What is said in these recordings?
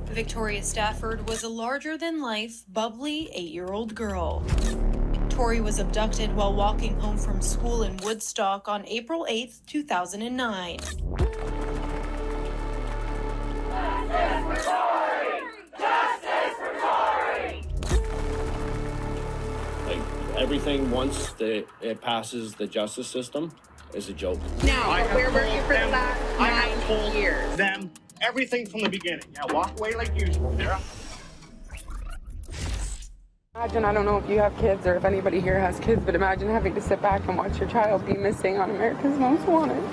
Victoria Stafford was a larger-than-life, bubbly 8-year-old girl. Tori was abducted while walking home from school in Woodstock on April 8, 2009. Justice for Tori! Justice for Tori! Like, everything once it passes the justice system is a joke. Now, where were you for the last 9 years? Them everything from the beginning. Yeah, walk away like usual, Sarah. Imagine, I don't know if you have kids or if anybody here has kids, but imagine having to sit back and watch your child be missing on America's Most Wanted.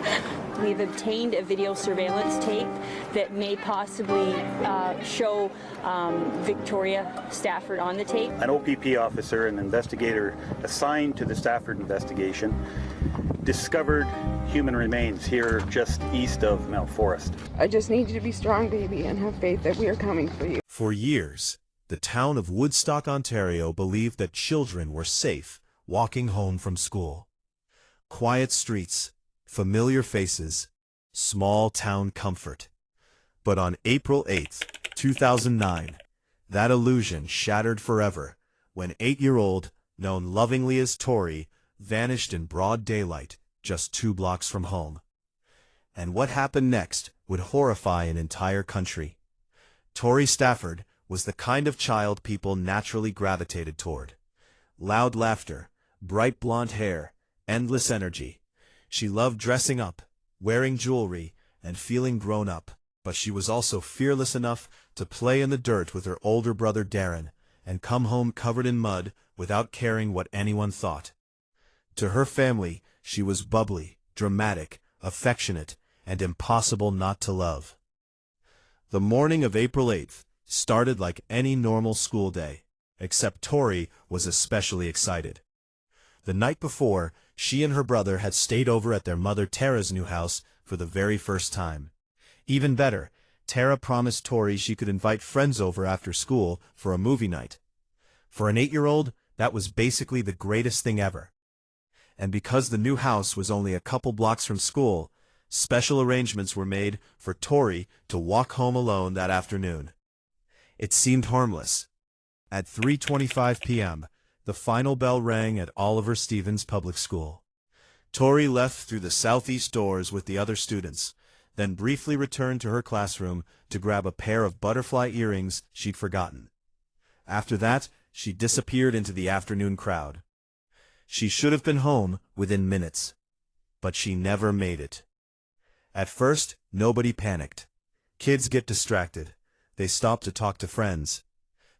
We've obtained a video surveillance tape that may possibly show Victoria Stafford on the tape. An OPP officer, an investigator assigned to the Stafford investigation, discovered human remains here just east of Mount Forest. I just need you to be strong, baby, and have faith that we are coming for you. For years, the town of Woodstock, Ontario believed that children were safe walking home from school. Quiet streets, familiar faces, small town comfort. But on April 8, 2009, that illusion shattered forever when 8-year-old, known lovingly as Tori, vanished in broad daylight just 2 blocks from home. And what happened next would horrify an entire country. Tori Stafford was the kind of child people naturally gravitated toward. Loud laughter, bright blonde hair, endless energy. She loved dressing up, wearing jewelry, and feeling grown up, but she was also fearless enough to play in the dirt with her older brother Darren and come home covered in mud without caring what anyone thought. To her family, she was bubbly, dramatic, affectionate, and impossible not to love. The morning of April 8th started like any normal school day, except Tori was especially excited. The night before, she and her brother had stayed over at their mother Tara's new house for the very first time. Even better, Tara promised Tori she could invite friends over after school for a movie night. For an 8-year-old, that was basically the greatest thing ever. And because the new house was only a couple blocks from school, special arrangements were made for Tori to walk home alone that afternoon. It seemed harmless. At 3:25 p.m., the final bell rang at Oliver Stevens Public School. Tori left through the southeast doors with the other students, then briefly returned to her classroom to grab a pair of butterfly earrings she'd forgotten. After that, she disappeared into the afternoon crowd. She should have been home within minutes, but she never made it. At first, nobody panicked. Kids get distracted. They stop to talk to friends.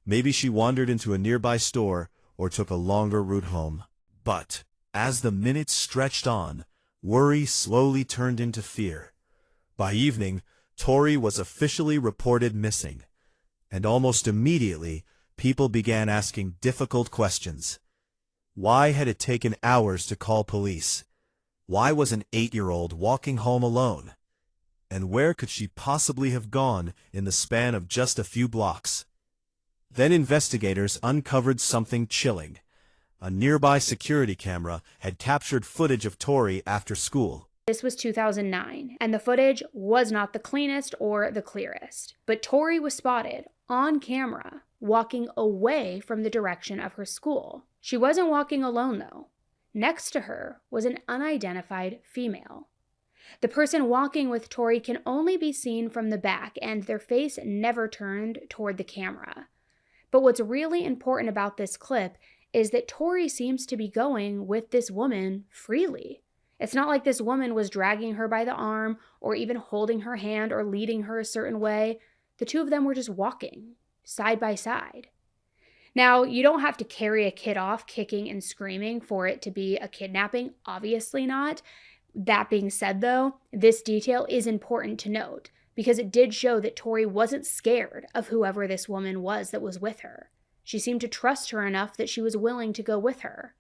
Maybe she wandered into a nearby store or took a longer route home. But as the minutes stretched on, worry slowly turned into fear. By evening, Tori was officially reported missing, and almost immediately, people began asking difficult questions. Why had it taken hours to call police? Why was an 8-year-old walking home alone? And where could she possibly have gone in the span of just a few blocks? Then investigators uncovered something chilling. A nearby security camera had captured footage of Tori after school. This was 2009, and the footage was not the cleanest or the clearest. But Tori was spotted on camera walking away from the direction of her school. She wasn't walking alone, though. Next to her was an unidentified female. The person walking with Tori can only be seen from the back, and their face never turned toward the camera. But what's really important about this clip is that Tori seems to be going with this woman freely. It's not like this woman was dragging her by the arm or even holding her hand or leading her a certain way. The two of them were just walking, side by side. Now, you don't have to carry a kid off kicking and screaming for it to be a kidnapping, obviously not. That being said, though, this detail is important to note because it did show that Tori wasn't scared of whoever this woman was that was with her. She seemed to trust her enough that she was willing to go with her.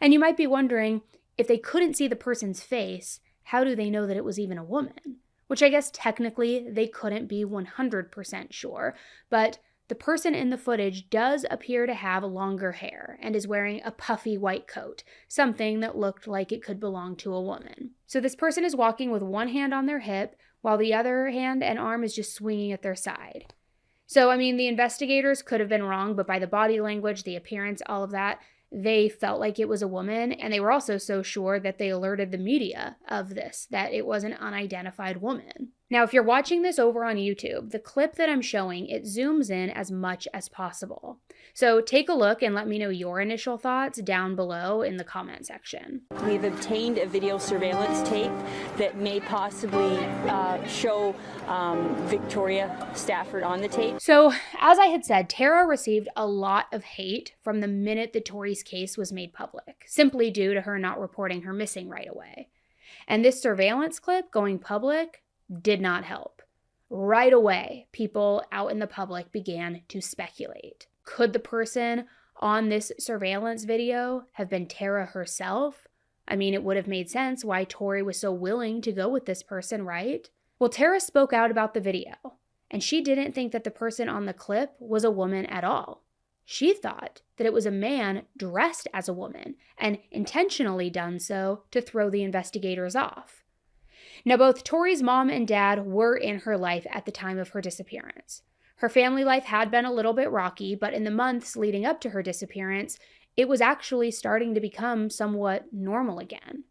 And you might be wondering, if they couldn't see the person's face, how do they know that it was even a woman? Which I guess technically they couldn't be 100% sure, but The person in the footage does appear to have longer hair and is wearing a puffy white coat, something that looked like it could belong to a woman. So this person is walking with one hand on their hip while the other hand and arm is just swinging at their side. So, I mean, the investigators could have been wrong, but by the body language, the appearance, all of that, they felt like it was a woman, and they were also so sure that they alerted the media of this, that it was an unidentified woman. Now, if you're watching this over on YouTube, the clip that I'm showing, it zooms in as much as possible. So take a look and let me know your initial thoughts down below in the comment section. We've obtained a video surveillance tape that may possibly show Victoria Stafford on the tape. So, as I had said, Tara received a lot of hate from the minute that Tori's case was made public, simply due to her not reporting her missing right away. And this surveillance clip going public did not help. Right away, people out in the public began to speculate. Could the person on this surveillance video have been Tara herself? I mean, it would have made sense why Tori was so willing to go with this person, right? Well, Tara spoke out about the video, and she didn't think that the person on the clip was a woman at all. She thought that it was a man dressed as a woman and intentionally done so to throw the investigators off. Now, both Tori's mom and dad were in her life at the time of her disappearance. Her family life had been a little bit rocky, but in the months leading up to her disappearance, it was actually starting to become somewhat normal again.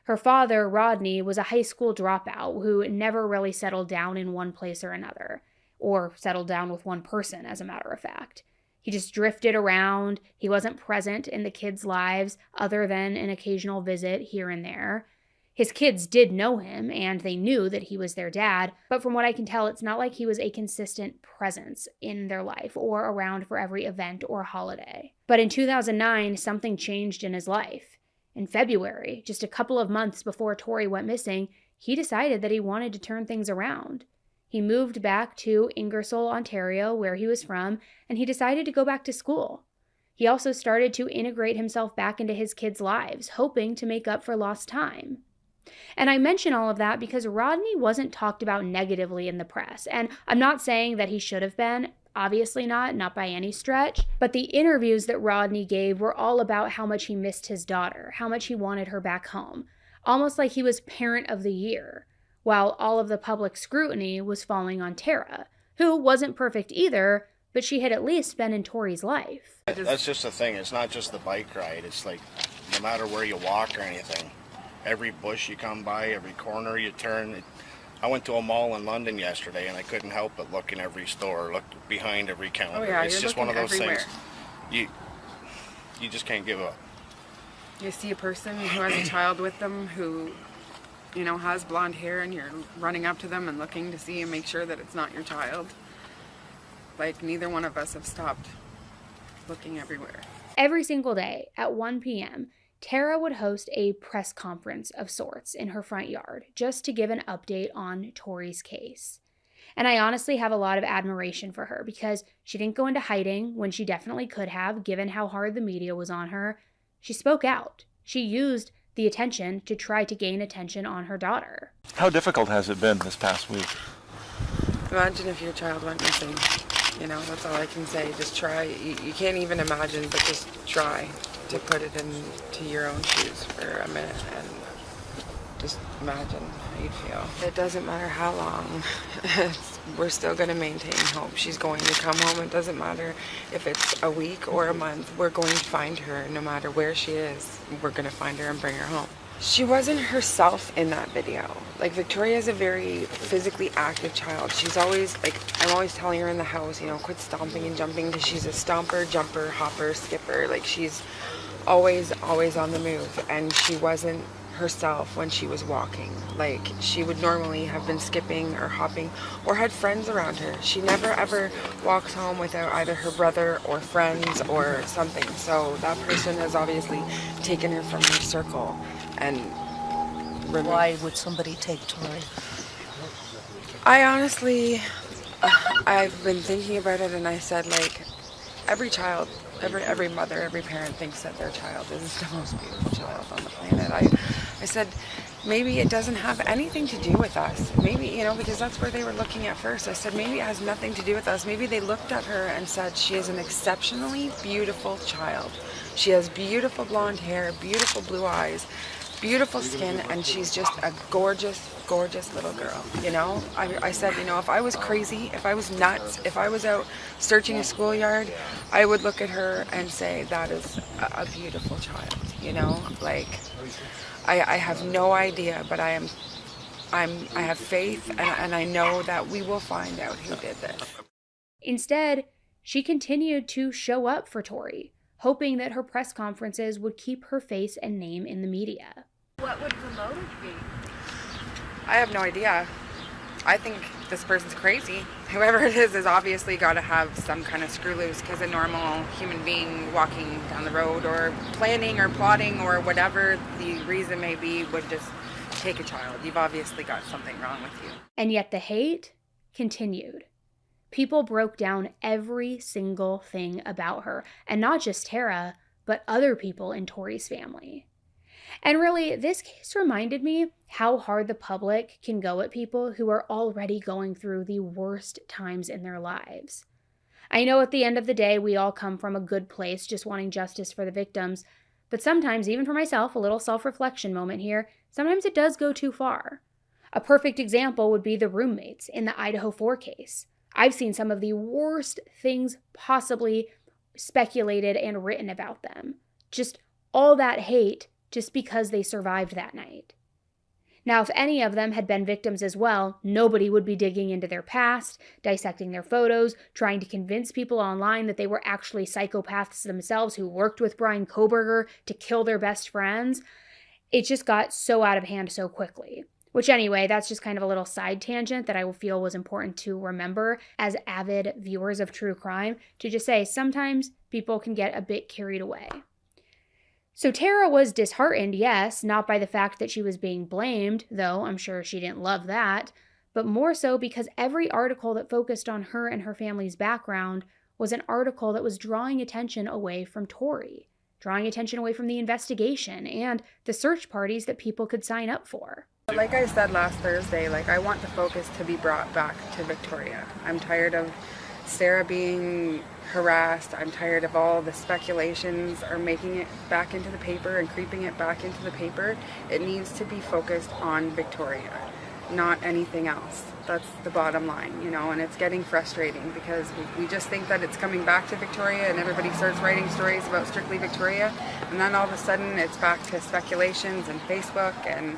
Her father, Rodney, was a high school dropout who never really settled down in one place or another, or settled down with one person, as a matter of fact. He just drifted around. He wasn't present in the kids' lives other than an occasional visit here and there. His kids did know him, and they knew that he was their dad, but from what I can tell, it's not like he was a consistent presence in their life or around for every event or holiday. But in 2009, something changed in his life. In February, just a couple of months before Tori went missing, he decided that he wanted to turn things around. He moved back to Ingersoll, Ontario, where he was from, and he decided to go back to school. He also started to integrate himself back into his kids' lives, hoping to make up for lost time. And I mention all of that because Rodney wasn't talked about negatively in the press. And I'm not saying that he should have been, obviously not by any stretch. But the interviews that Rodney gave were all about how much he missed his daughter, how much he wanted her back home. Almost like he was parent of the year, while all of the public scrutiny was falling on Tara, who wasn't perfect either, but she had at least been in Tori's life. That's just the thing. It's not just the bike ride. It's like no matter where you walk or anything. Every bush you come by, every corner you turn. I went to a mall in London yesterday, and I couldn't help but look in every store, look behind every counter. Oh yeah, it's you're just one of those everywhere. things. You just can't give up. You see a person who has a child with them who, you know, has blonde hair, and you're running up to them and looking to see and make sure that it's not your child. Like, neither one of us have stopped looking everywhere. Every single day at 1 p.m., Tara would host a press conference of sorts in her front yard just to give an update on Tori's case. And I honestly have a lot of admiration for her because she didn't go into hiding when she definitely could have, given how hard the media was on her. She spoke out. She used the attention to try to gain attention on her daughter. How difficult has it been this past week? Imagine if your child went missing. You know, that's all I can say. Just try. You can't even imagine, but just try to put it into your own shoes for a minute and just imagine how you'd feel. It doesn't matter how long. We're still going to maintain hope. She's going to come home. It doesn't matter if it's a week or a month. We're going to find her no matter where she is. We're going to find her and bring her home. She wasn't herself in that video. Like, Victoria is a very physically active child. She's always, like, I'm always telling her in the house, you know, quit stomping and jumping, because she's a stomper, jumper, hopper, skipper. Like, she's always on the move. And she wasn't herself when she was walking. Like, she would normally have been skipping or hopping or had friends around her. She never ever walks home without either her brother or friends or something. So that person has obviously taken her from her circle. And why would somebody take Tori? I honestly, I've been thinking about it, and I said, like, every child, every mother, every parent thinks that their child is the most beautiful child on the planet. I said, maybe it doesn't have anything to do with us. Maybe, you know, because that's where they were looking at first. I said, maybe it has nothing to do with us. Maybe they looked at her and said, she is an exceptionally beautiful child. She has beautiful blonde hair, beautiful blue eyes, beautiful skin, and she's just a gorgeous, gorgeous little girl, you know? I said, you know, if I was crazy, if I was nuts, if I was out searching a schoolyard, I would look at her and say, that is a beautiful child, you know? Like, I have no idea, but I have faith, and I know that we will find out who did this. Instead, she continued to show up for Tori, hoping that her press conferences would keep her face and name in the media. What would the motive be? I have no idea. I think this person's crazy. Whoever it is obviously got to have some kind of screw loose, because a normal human being walking down the road or planning or plotting or whatever the reason may be would just take a child. You've obviously got something wrong with you. And yet the hate continued. People broke down every single thing about her, and not just Tara, but other people in Tori's family. And really, this case reminded me how hard the public can go at people who are already going through the worst times in their lives. I know at the end of the day, we all come from a good place just wanting justice for the victims, but sometimes, even for myself, a little self-reflection moment here, sometimes it does go too far. A perfect example would be the roommates in the Idaho 4 case. I've seen some of the worst things possibly speculated and written about them. Just all that hate just because they survived that night. Now, if any of them had been victims as well, nobody would be digging into their past, dissecting their photos, trying to convince people online that they were actually psychopaths themselves who worked with Brian Koberger to kill their best friends. It just got so out of hand so quickly. Which anyway, that's just kind of a little side tangent that I feel was important to remember as avid viewers of true crime, to just say sometimes people can get a bit carried away. So Tara was disheartened, yes, not by the fact that she was being blamed, though I'm sure she didn't love that, but more so because every article that focused on her and her family's background was an article that was drawing attention away from Tori, drawing attention away from the investigation and the search parties that people could sign up for. Like I said last Thursday, I want the focus to be brought back to Victoria. I'm tired of Sarah being harassed. I'm tired of all the speculations are making it back into the paper and creeping it back into the paper. It needs to be focused on Victoria, not anything else. That's the bottom line, you know, and it's getting frustrating because we just think that it's coming back to Victoria and everybody starts writing stories about strictly Victoria, and then all of a sudden it's back to speculations and Facebook and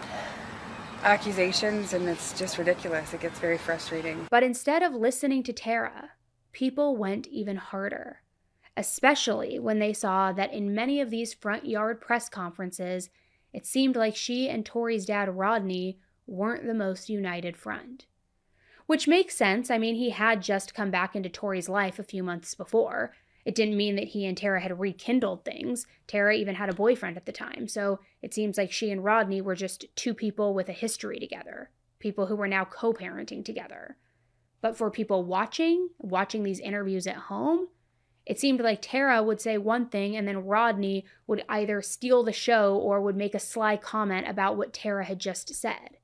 accusations, and it's just ridiculous. It gets very frustrating. But instead of listening to Tara, people went even harder, especially when they saw that in many of these front yard press conferences, it seemed like she and Tori's dad, Rodney, weren't the most united front. Which makes sense. I mean, he had just come back into Tori's life a few months before. It didn't mean that he and Tara had rekindled things. Tara even had a boyfriend at the time, so it seems like she and Rodney were just two people with a history together, people who were now co-parenting together. But for people watching these interviews at home, it seemed like Tara would say one thing and then Rodney would either steal the show or would make a sly comment about what Tara had just said.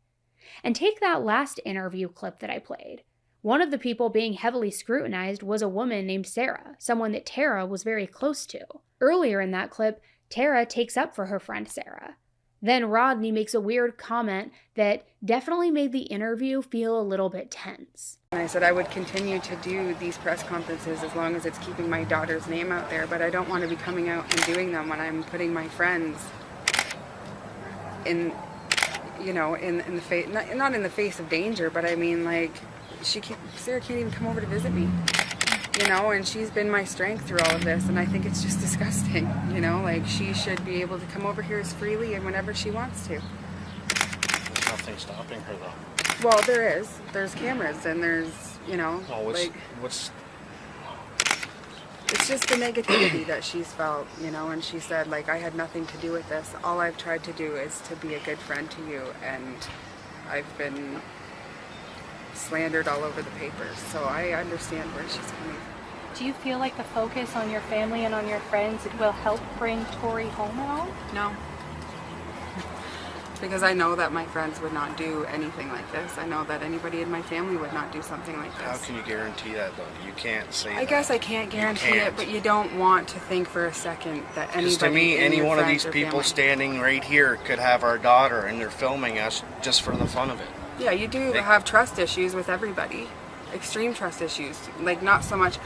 And take that last interview clip that I played. One of the people being heavily scrutinized was a woman named Sarah, someone that Tara was very close to. Earlier in that clip, Tara takes up for her friend Sarah. Then Rodney makes a weird comment that definitely made the interview feel a little bit tense. And I said I would continue to do these press conferences as long as it's keeping my daughter's name out there, but I don't want to be coming out and doing them when I'm putting my friends in, you know, in the face, not in the face of danger, but I mean, like, Sarah can't even come over to visit me, you know, and she's been my strength through all of this, and I think it's just disgusting, you know, like, she should be able to come over here as freely and whenever she wants to. There's nothing stopping her, though. Well, there is. There's cameras, and there's, you know, it's just the negativity that she's felt, you know, and she said, like, I had nothing to do with this. All I've tried to do is to be a good friend to you, and I've been slandered all over the papers, so I understand where she's coming from. Do you feel like the focus on your family and on your friends will help bring Tori home at all? No. because I know that my friends would not do anything like this. I know that anybody in my family would not do something like this. How can you guarantee that, though? You can't say that. I guess I can't guarantee it, but you don't want to think for a second that anybody. Because to me, in any your one of friends these or people family. standing right here could have our daughter, and they're filming us just for the fun of it. Yeah, you do have trust issues with everybody. Extreme trust issues. Like, not so much,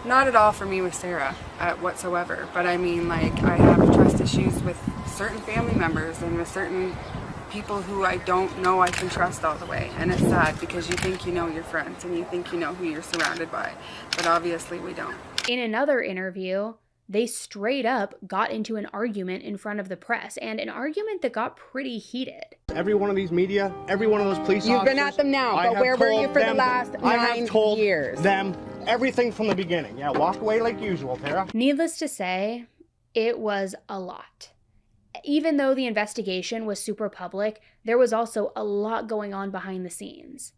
not at all for me with Sarah whatsoever. But I mean, like, I have trust issues with certain family members and with certain people who I don't know I can trust all the way. And it's sad because you think you know your friends and you think you know who you're surrounded by. But obviously we don't. In another interview, they straight up got into an argument in front of the press, and an argument that got pretty heated. Every one of these media, every one of those police officers. You've been at them now, but where were you for the last 9 years? I have told them everything from the beginning. Yeah, walk away like usual, Tara. Needless to say, it was a lot. Even though the investigation was super public, there was also a lot going on behind the scenes.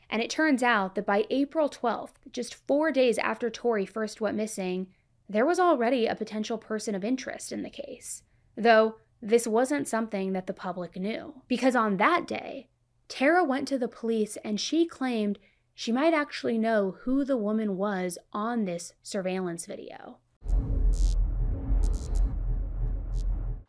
And it turns out that by April 12th, just 4 days after Tori first went missing, there was already a potential person of interest in the case. Though this wasn't something that the public knew. Because on that day, Tara went to the police and she claimed she might actually know who the woman was on this surveillance video.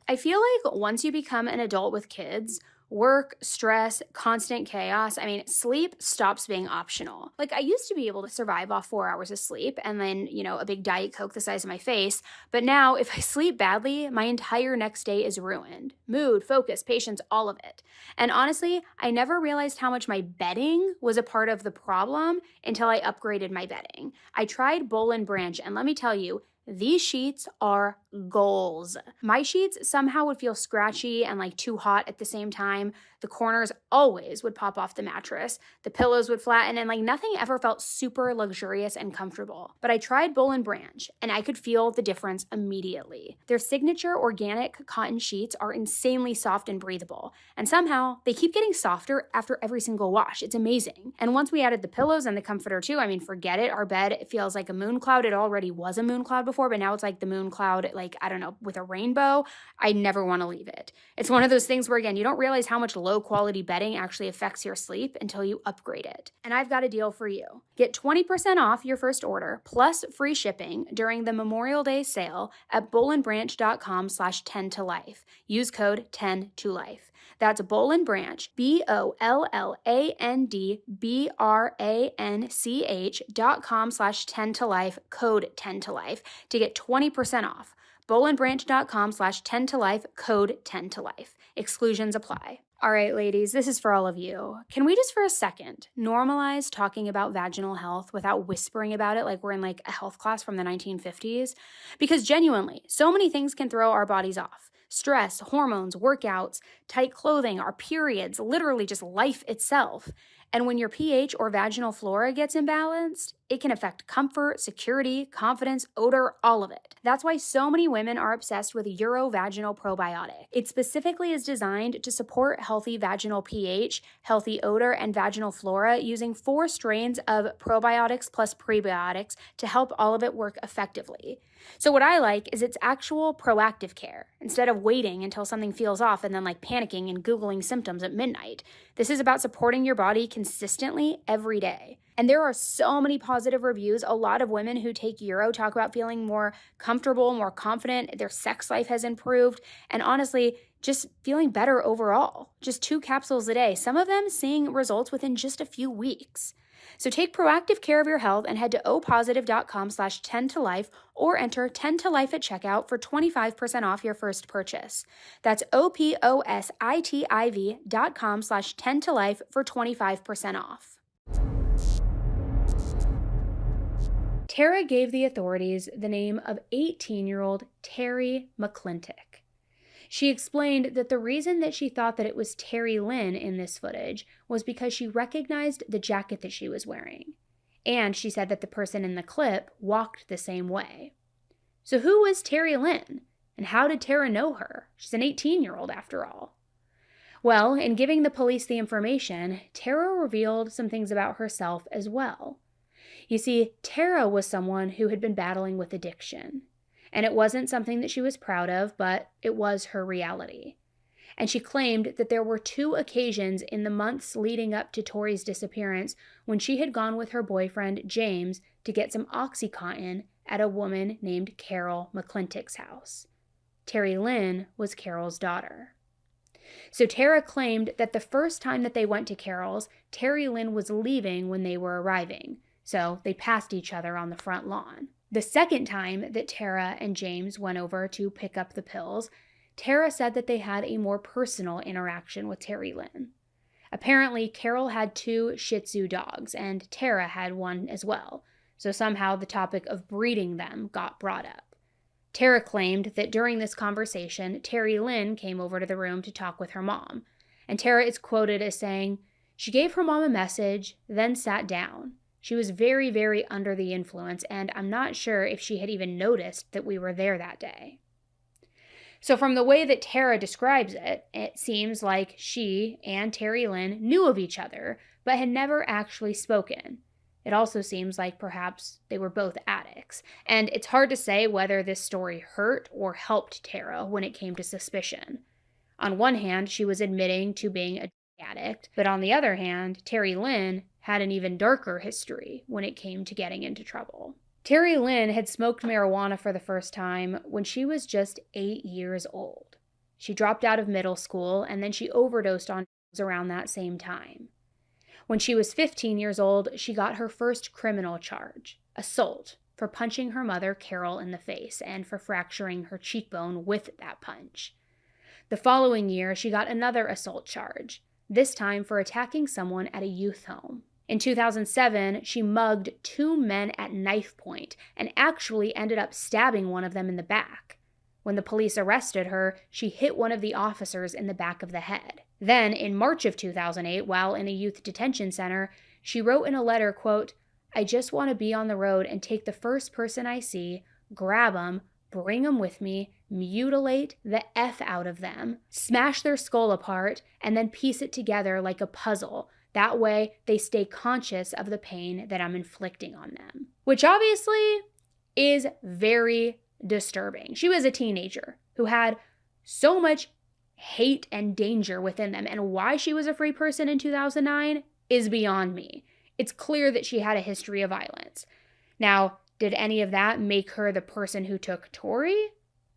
I feel like once you become an adult with kids, work, stress, constant chaos, sleep stops being optional. Like, I used to be able to survive off 4 hours of sleep and then, a big Diet Coke the size of my face. But now, if I sleep badly, my entire next day is ruined. Mood, focus, patience, all of it. And honestly, I never realized how much my bedding was a part of the problem until I upgraded my bedding. I tried Boll & Branch, and let me tell you, these sheets are goals. My sheets somehow would feel scratchy and like too hot at the same time. The corners always would pop off the mattress. The pillows would flatten and nothing ever felt super luxurious and comfortable. But I tried Boll & Branch and I could feel the difference immediately. Their signature organic cotton sheets are insanely soft and breathable. And somehow they keep getting softer after every single wash. It's amazing. And once we added the pillows and the comforter too, forget it. Our bed feels like a moon cloud. It already was a moon cloud before, but now it's like the moon cloud, with a rainbow. I never want to leave it. It's one of those things where, again, you don't realize how much low quality bedding actually affects your sleep until you upgrade it. And I've got a deal for you. Get 20% off your first order plus free shipping during the Memorial Day sale at bollandbranch.com/10tolife. Use code 10tolife. That's Boll & Branch, BOLLANDBRANCH.com/10tolife, code 10tolife to get 20% off. bollandbranch.com/10tolife, code 10tolife. Exclusions apply. All right, ladies, this is for all of you. Can we just for a second normalize talking about vaginal health without whispering about it like we're in a health class from the 1950s? Because genuinely, so many things can throw our bodies off. Stress, hormones, workouts, tight clothing, our periods, literally just life itself. And when your pH or vaginal flora gets imbalanced, it can affect comfort, security, confidence, odor, all of it. That's why so many women are obsessed with Urovaginal Probiotic. It specifically is designed to support healthy vaginal pH, healthy odor, and vaginal flora using 4 strains of probiotics plus prebiotics to help all of it work effectively. So what I like is it's actual proactive care, instead of waiting until something feels off and then panicking and Googling symptoms at midnight. This is about supporting your body consistently every day. And there are so many positive reviews. A lot of women who take Uro talk about feeling more comfortable, more confident, their sex life has improved, and honestly, just feeling better overall. Just 2 capsules a day, some of them seeing results within just a few weeks. So take proactive care of your health and head to opositive.com/10tolife or enter 10tolife at checkout for 25% off your first purchase. That's opositiv.com/10tolife for 25% off. Tara gave the authorities the name of 18-year-old Terry McClintock. She explained that the reason that she thought that it was Terry Lynn in this footage was because she recognized the jacket that she was wearing. And she said that the person in the clip walked the same way. So who was Terry Lynn? And how did Tara know her? She's an 18-year-old after all. Well, in giving the police the information, Tara revealed some things about herself as well. You see, Tara was someone who had been battling with addiction. And it wasn't something that she was proud of, but it was her reality. And she claimed that there were 2 occasions in the months leading up to Tori's disappearance when she had gone with her boyfriend, James, to get some OxyContin at a woman named Carol McClintock's house. Terry Lynn was Carol's daughter. So Tara claimed that the first time that they went to Carol's, Terry Lynn was leaving when they were arriving, so they passed each other on the front lawn. The second time that Tara and James went over to pick up the pills, Tara said that they had a more personal interaction with Terry Lynn. Apparently, Carol had 2 Shih Tzu dogs, and Tara had one as well, so somehow the topic of breeding them got brought up. Tara claimed that during this conversation, Terry Lynn came over to the room to talk with her mom, and Tara is quoted as saying, "She gave her mom a message, then sat down. She was very, very under the influence, and I'm not sure if she had even noticed that we were there that day." So from the way that Tara describes it, it seems like she and Terry Lynn knew of each other, but had never actually spoken. It also seems like perhaps they were both addicts, and it's hard to say whether this story hurt or helped Tara when it came to suspicion. On one hand, she was admitting to being a addict, but on the other hand, Terry Lynn had an even darker history when it came to getting into trouble. Terry Lynn had smoked marijuana for the first time when she was just 8 years old. She dropped out of middle school, and then she overdosed on drugs around that same time. When she was 15 years old, she got her first criminal charge, assault, for punching her mother, Carol, in the face and for fracturing her cheekbone with that punch. The following year, she got another assault charge, this time for attacking someone at a youth home. In 2007, she mugged 2 men at knife point and actually ended up stabbing one of them in the back. When the police arrested her, she hit one of the officers in the back of the head. Then, in March of 2008, while in a youth detention center, she wrote in a letter, quote, "I just want to be on the road and take the first person I see, grab them, bring them with me, mutilate the F out of them, smash their skull apart, and then piece it together like a puzzle. That way, they stay conscious of the pain that I'm inflicting on them." Which obviously is very disturbing. She was a teenager who had so much hate and danger within them, and why she was a free person in 2009 is beyond me. It's clear that she had a history of violence. Now, did any of that make her the person who took Tori?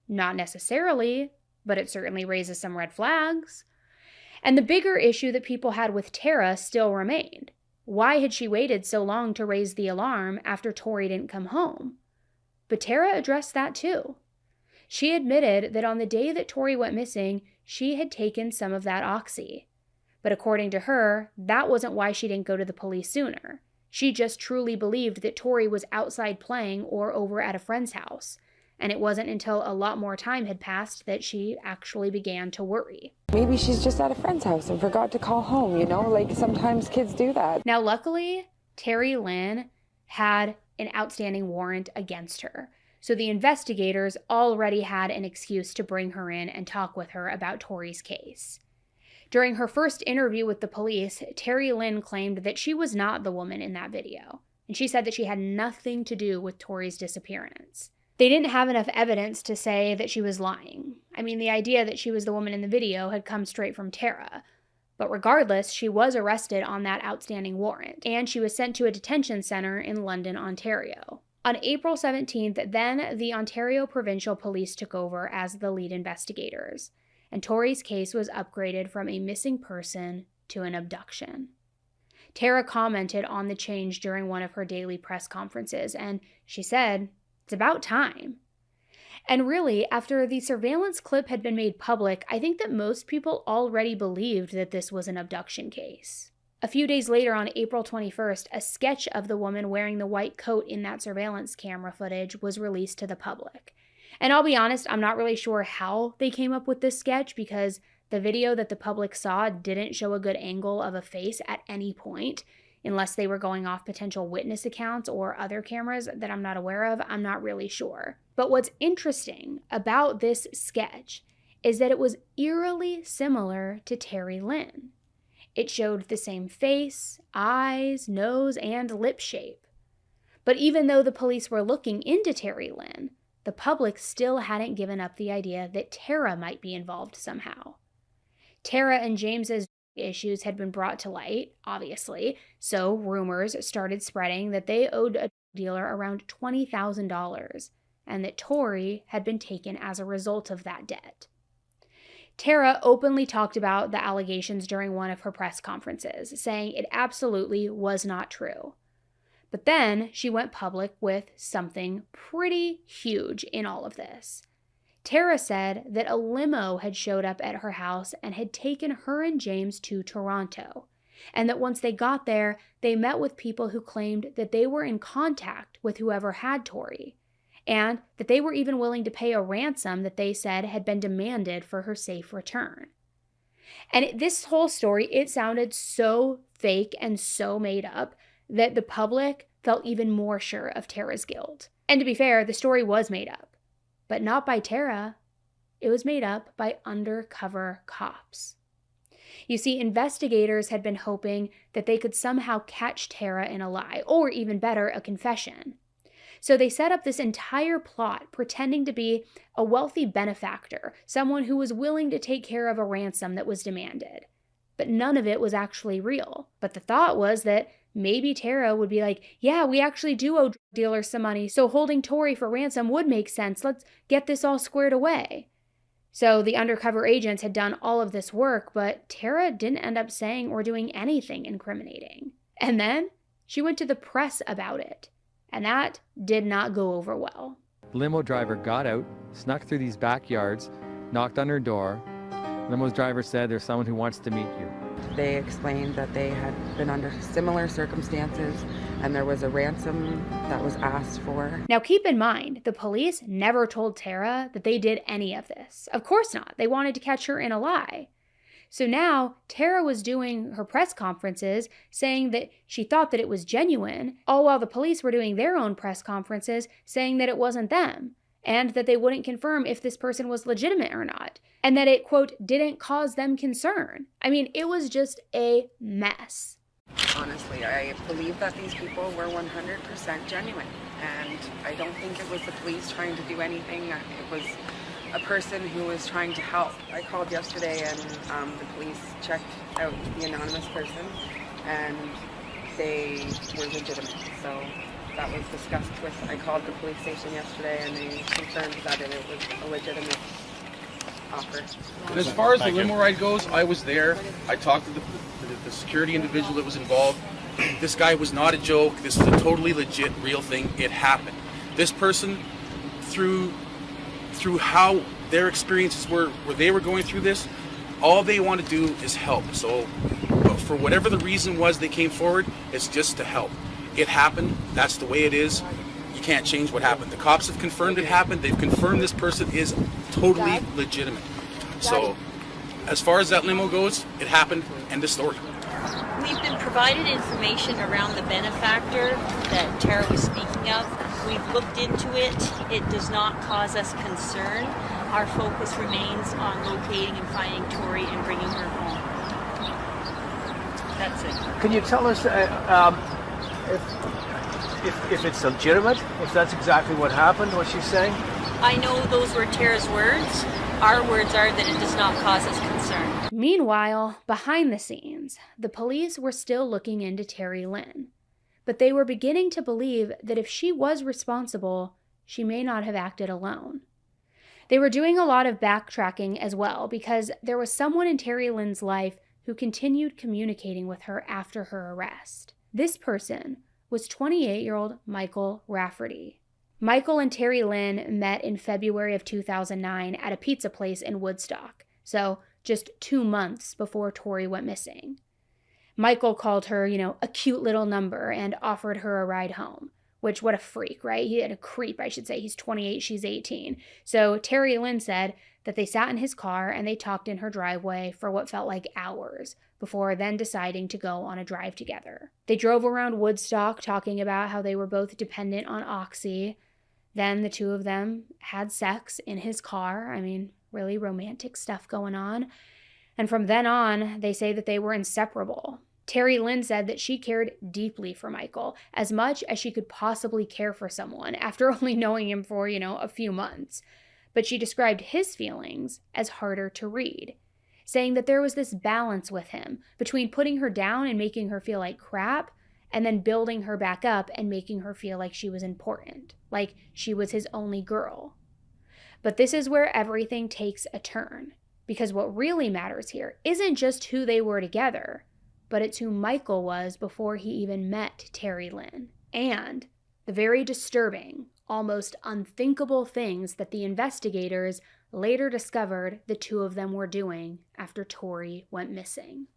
Not necessarily, but it certainly raises some red flags. And the bigger issue that people had with Tara still remained. Why had she waited so long to raise the alarm after Tori didn't come home? But Tara addressed that too. She admitted that on the day that Tori went missing, she had taken some of that oxy. But according to her, that wasn't why she didn't go to the police sooner. She just truly believed that Tori was outside playing or over at a friend's house. And it wasn't until a lot more time had passed that she actually began to worry. Maybe she's just at a friend's house and forgot to call home, you know? Like, sometimes kids do that. Now, luckily, Terry Lynn had an outstanding warrant against her. So the investigators already had an excuse to bring her in and talk with her about Tori's case. During her first interview with the police, Terry Lynn claimed that she was not the woman in that video, and she said that she had nothing to do with Tori's disappearance. They didn't have enough evidence to say that she was lying. I mean, the idea that she was the woman in the video had come straight from Tara. But regardless, she was arrested on that outstanding warrant, and she was sent to a detention center in London, Ontario. On April 17th, then the Ontario Provincial Police took over as the lead investigators, and Tori's case was upgraded from a missing person to an abduction. Tara commented on the change during one of her daily press conferences, and she said, "It's about time." And really, after the surveillance clip had been made public, I think that most people already believed that this was an abduction case. A few days later, on April 21st, a sketch of the woman wearing the white coat in that surveillance camera footage was released to the public. And I'll be honest, I'm not really sure how they came up with this sketch because the video that the public saw didn't show a good angle of a face at any point, unless they were going off potential witness accounts or other cameras that I'm not aware of. I'm not really sure. But what's interesting about this sketch is that it was eerily similar to Terry Lynn. It showed the same face, eyes, nose, and lip shape. But even though the police were looking into Terry Lynn, the public still hadn't given up the idea that Tara might be involved somehow. Tara and James's issues had been brought to light, obviously, so rumors started spreading that they owed a dealer around $20,000 and that Tori had been taken as a result of that debt. Tara openly talked about the allegations during one of her press conferences, saying it absolutely was not true. But then she went public with something pretty huge in all of this. Tara said that a limo had showed up at her house and had taken her and James to Toronto, and that once they got there, they met with people who claimed that they were in contact with whoever had Tori, and that they were even willing to pay a ransom that they said had been demanded for her safe return. And this whole story, it sounded so fake and so made up that the public felt even more sure of Tara's guilt. And to be fair, the story was made up. But not by Tara. It was made up by undercover cops. You see, investigators had been hoping that they could somehow catch Tara in a lie, or even better, a confession. So they set up this entire plot pretending to be a wealthy benefactor, someone who was willing to take care of a ransom that was demanded. But none of it was actually real. But the thought was that maybe Tara would be like, yeah, we actually do owe dealers some money, so holding Tori for ransom would make sense. Let's get this all squared away. So the undercover agents had done all of this work, but Tara didn't end up saying or doing anything incriminating. And then she went to the press about it, and that did not go over well. The limo driver got out, snuck through these backyards, knocked on her door. Limo's driver said, there's someone who wants to meet you. They explained that they had been under similar circumstances and there was a ransom that was asked for. Now keep in mind, the police never told Tara that they did any of this. Of course not. They wanted to catch her in a lie. So now Tara was doing her press conferences saying that she thought that it was genuine, all while the police were doing their own press conferences saying that it wasn't them, and that they wouldn't confirm if this person was legitimate or not, and that it, quote, didn't cause them concern. I mean, it was just a mess. Honestly, I believe that these people were 100% genuine, and I don't think it was the police trying to do anything. It was a person who was trying to help. I called yesterday and the police checked out the anonymous person, and they were legitimate. So that was discussed with, I called the police station yesterday and they confirmed that it was a legitimate offer. And as far as the limo ride goes, I was there. I talked to the security individual that was involved. This guy was not a joke. This was a totally legit, real thing. It happened. This person, through how their experiences were, where they were going through this, all they want to do is help. So for whatever the reason was they came forward, it's just to help. It happened. That's the way it is. You can't change what happened. The cops have confirmed it happened. They've confirmed this person is totally legitimate. So as far as that limo goes, it happened. End of story. We've been provided information around the benefactor that Tara was speaking of. We've looked into it. It does not cause us concern. Our focus remains on locating and finding Tori and bringing her home. That's it. Can you tell us if it's legitimate, if that's exactly what happened, what she's saying? I know those were Tara's words. Our words are that it does not cause us concern. Meanwhile, behind the scenes, the police were still looking into Terry Lynn. But they were beginning to believe that if she was responsible, she may not have acted alone. They were doing a lot of backtracking as well because there was someone in Terry Lynn's life who continued communicating with her after her arrest. This person was 28-year-old Michael Rafferty. Michael and Terry Lynn met in February of 2009 at a pizza place in Woodstock, so just 2 months before Tori went missing. Michael called her, a cute little number and offered her a ride home, which, what a freak, right? He had a creep, I should say. He's 28, she's 18. So Terry Lynn said that they sat in his car and they talked in her driveway for what felt like hours before then deciding to go on a drive together. They drove around Woodstock talking about how they were both dependent on Oxy. Then the two of them had sex in his car. I mean, really romantic stuff going on. And from then on, they say that they were inseparable. Terry Lynn said that she cared deeply for Michael, as much as she could possibly care for someone after only knowing him for, a few months. But she described his feelings as harder to read, saying that there was this balance with him between putting her down and making her feel like crap, and then building her back up and making her feel like she was important, like she was his only girl. But this is where everything takes a turn, because what really matters here isn't just who they were together, but it's who Michael was before he even met Tori Lynn, and the very disturbing, almost unthinkable things that the investigators later discovered the two of them were doing after Tori went missing.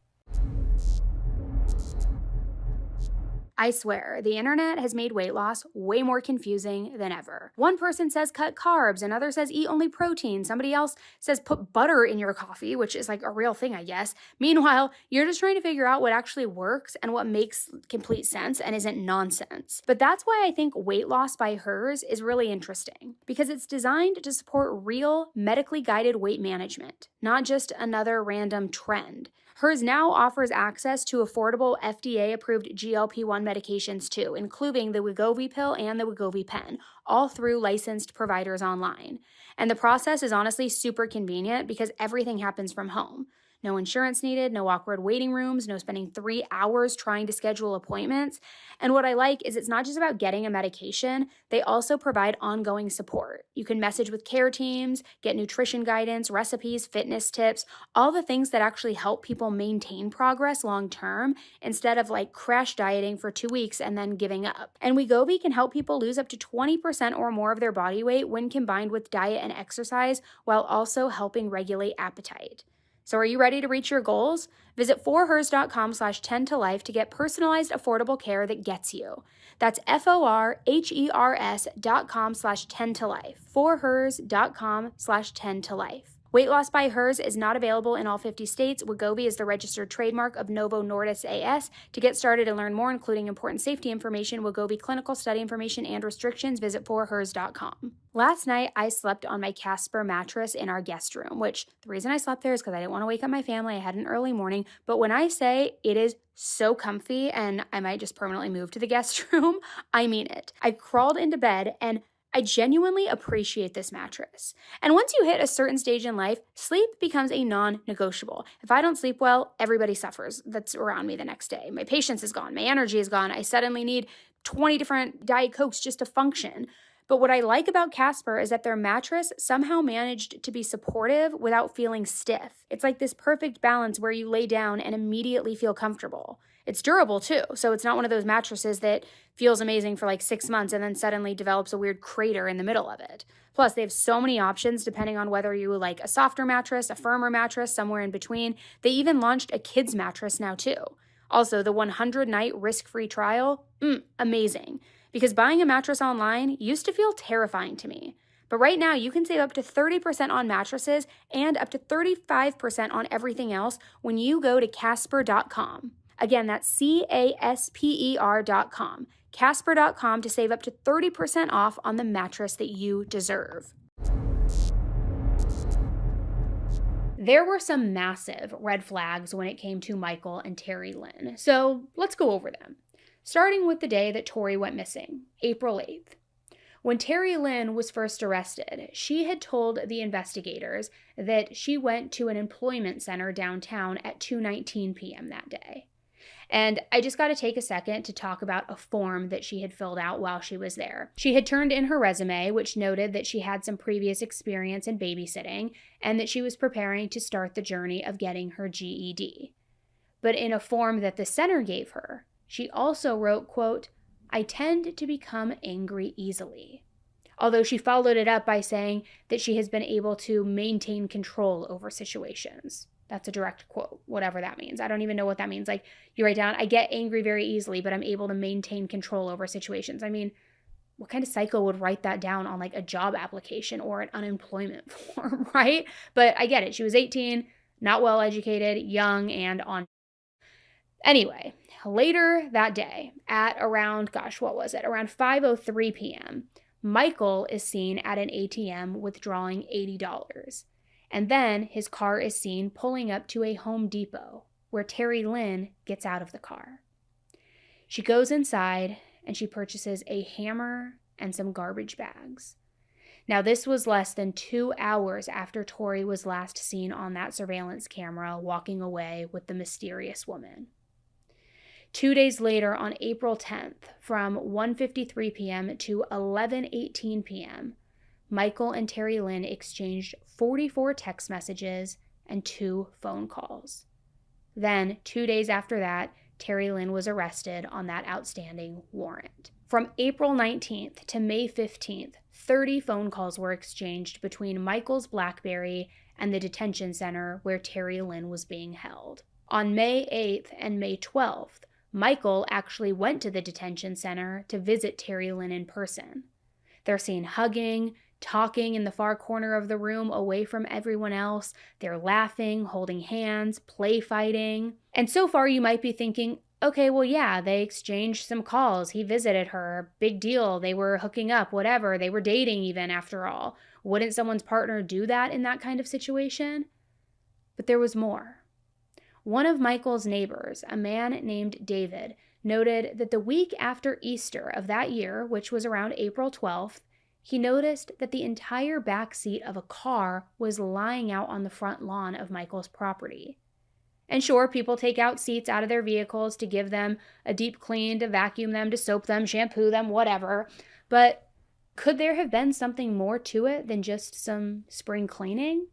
I swear, the internet has made weight loss way more confusing than ever. One person says cut carbs, another says eat only protein, somebody else says put butter in your coffee, which is like a real thing, I guess. Meanwhile, you're just trying to figure out what actually works and what makes complete sense and isn't nonsense. But that's why I think Weight Loss by Hers is really interesting, because it's designed to support real, medically guided weight management, not just another random trend. Hers now offers access to affordable FDA-approved GLP-1 medications too, including the Wegovy pill and the Wegovy pen, all through licensed providers online. And the process is honestly super convenient because everything happens from home. No insurance needed, no awkward waiting rooms, no spending 3 hours trying to schedule appointments. And what I like is it's not just about getting a medication, they also provide ongoing support. You can message with care teams, get nutrition guidance, recipes, fitness tips, all the things that actually help people maintain progress long term instead of like crash dieting for 2 weeks and then giving up. And Wegovy can help people lose up to 20% or more of their body weight when combined with diet and exercise, while also helping regulate appetite. So are you ready to reach your goals? Visit forhers.com/10tolife to get personalized, affordable care that gets you. That's forhers.com/10tolife. forhers.com/10tolife. Weight Loss by Hers is not available in all 50 states. Wegovy is the registered trademark of Novo Nordisk AS. To get started and learn more, including important safety information, Wegovy clinical study information, and restrictions, visit forhers.com. Last night, I slept on my Casper mattress in our guest room, which the reason I slept there is because I didn't want to wake up my family. I had an early morning. But when I say it is so comfy and I might just permanently move to the guest room, I mean it. I crawled into bed and I genuinely appreciate this mattress. And once you hit a certain stage in life, sleep becomes a non-negotiable. If I don't sleep well, everybody suffers that's around me the next day. My patience is gone. My energy is gone. I suddenly need 20 different Diet Cokes just to function. But what I like about Casper is that their mattress somehow managed to be supportive without feeling stiff. It's like this perfect balance where you lay down and immediately feel comfortable. It's durable too, so it's not one of those mattresses that feels amazing for like 6 months and then suddenly develops a weird crater in the middle of it. Plus, they have so many options depending on whether you like a softer mattress, a firmer mattress, somewhere in between. They even launched a kids mattress now too. Also, the 100-night risk-free trial, amazing. Because buying a mattress online used to feel terrifying to me. But right now, you can save up to 30% on mattresses and up to 35% on everything else when you go to Casper.com. Again, that's CASPER.com. Casper.com to save up to 30% off on the mattress that you deserve. There were some massive red flags when it came to Michael and Tori Lynn, so let's go over them. Starting with the day that Tori went missing, April 8th. When Tori Lynn was first arrested, she had told the investigators that she went to an employment center downtown at 2:19 p.m. that day. And I just got to take a second to talk about a form that she had filled out while she was there. She had turned in her resume, which noted that she had some previous experience in babysitting and that she was preparing to start the journey of getting her GED. But in a form that the center gave her, she also wrote, quote, "I tend to become angry easily." Although she followed it up by saying that she has been able to maintain control over situations. That's a direct quote, whatever that means. I don't even know what that means. Like, you write down, I get angry very easily, but I'm able to maintain control over situations. I mean, what kind of psycho would write that down on like a job application or an unemployment form, right? But I get it. She was 18, not well educated, young, and on. Anyway, later that day at around, around 5:03 p.m., Michael is seen at an ATM withdrawing $80. And then his car is seen pulling up to a Home Depot where Tori Lynn gets out of the car. She goes inside and she purchases a hammer and some garbage bags. Now, this was less than 2 hours after Tori was last seen on that surveillance camera walking away with the mysterious woman. 2 days later, on April 10th, from 1:53 p.m. to 11:18 p.m., Michael and Terry Lynn exchanged 44 text messages and 2 phone calls. Then, 2 days after that, Terry Lynn was arrested on that outstanding warrant. From April 19th to May 15th, 30 phone calls were exchanged between Michael's BlackBerry and the detention center where Terry Lynn was being held. On May 8th and May 12th, Michael actually went to the detention center to visit Terry Lynn in person. They're seen hugging, talking in the far corner of the room away from everyone else. They're laughing, holding hands, play fighting. And so far you might be thinking, okay, well, yeah, they exchanged some calls. He visited her. Big deal. They were hooking up, whatever. They were dating even, after all. Wouldn't someone's partner do that in that kind of situation? But there was more. One of Michael's neighbors, a man named David, noted that the week after Easter of that year, which was around April 12th, he noticed that the entire back seat of a car was lying out on the front lawn of Michael's property. And sure, people take out seats out of their vehicles to give them a deep clean, to vacuum them, to soap them, shampoo them, whatever. But could there have been something more to it than just some spring cleaning?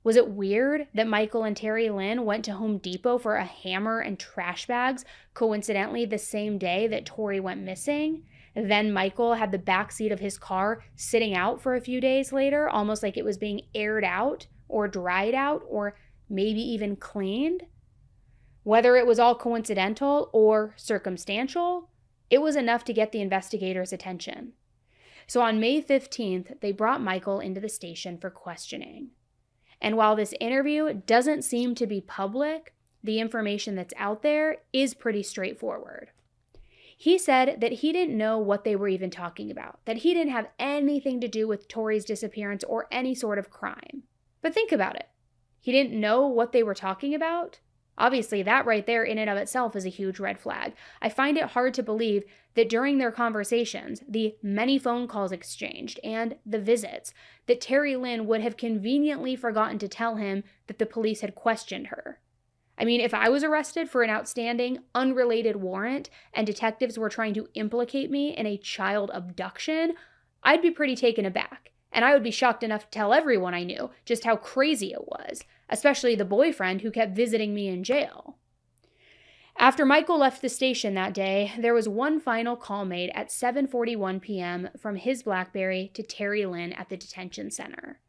Was it weird that Michael and Terry Lynn went to Home Depot for a hammer and trash bags, coincidentally the same day that Tori went missing? Then Michael had the backseat of his car sitting out for a few days later, almost like it was being aired out or dried out or maybe even cleaned? Whether it was all coincidental or circumstantial, it was enough to get the investigators' attention. So on May 15th, they brought Michael into the station for questioning. And while this interview doesn't seem to be public, the information that's out there is pretty straightforward. He said that he didn't know what they were even talking about, that he didn't have anything to do with Tori's disappearance or any sort of crime. But think about it. He didn't know what they were talking about? Obviously, that right there in and of itself is a huge red flag. I find it hard to believe that during their conversations, the many phone calls exchanged and the visits, that Terry Lynn would have conveniently forgotten to tell him that the police had questioned her. I mean, if I was arrested for an outstanding, unrelated warrant and detectives were trying to implicate me in a child abduction, I'd be pretty taken aback. And I would be shocked enough to tell everyone I knew just how crazy it was, especially the boyfriend who kept visiting me in jail. After Michael left the station that day, there was one final call made at 7:41 p.m. from his BlackBerry to Terry Lynn at the detention center.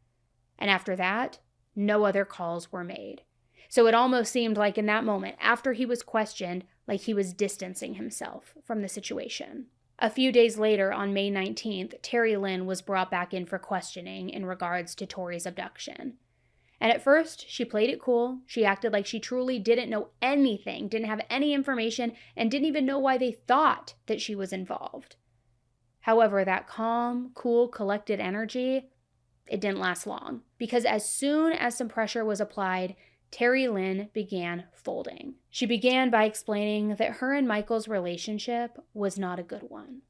And after that, no other calls were made. So it almost seemed like in that moment, after he was questioned, like he was distancing himself from the situation. A few days later, on May 19th, Terry Lynn was brought back in for questioning in regards to Tori's abduction. And at first, she played it cool. She acted like she truly didn't know anything, didn't have any information, and didn't even know why they thought that she was involved. However, that calm, cool, collected energy, it didn't last long. Because as soon as some pressure was applied, Terry Lynn began folding. She began by explaining that her and Michael's relationship was not a good one.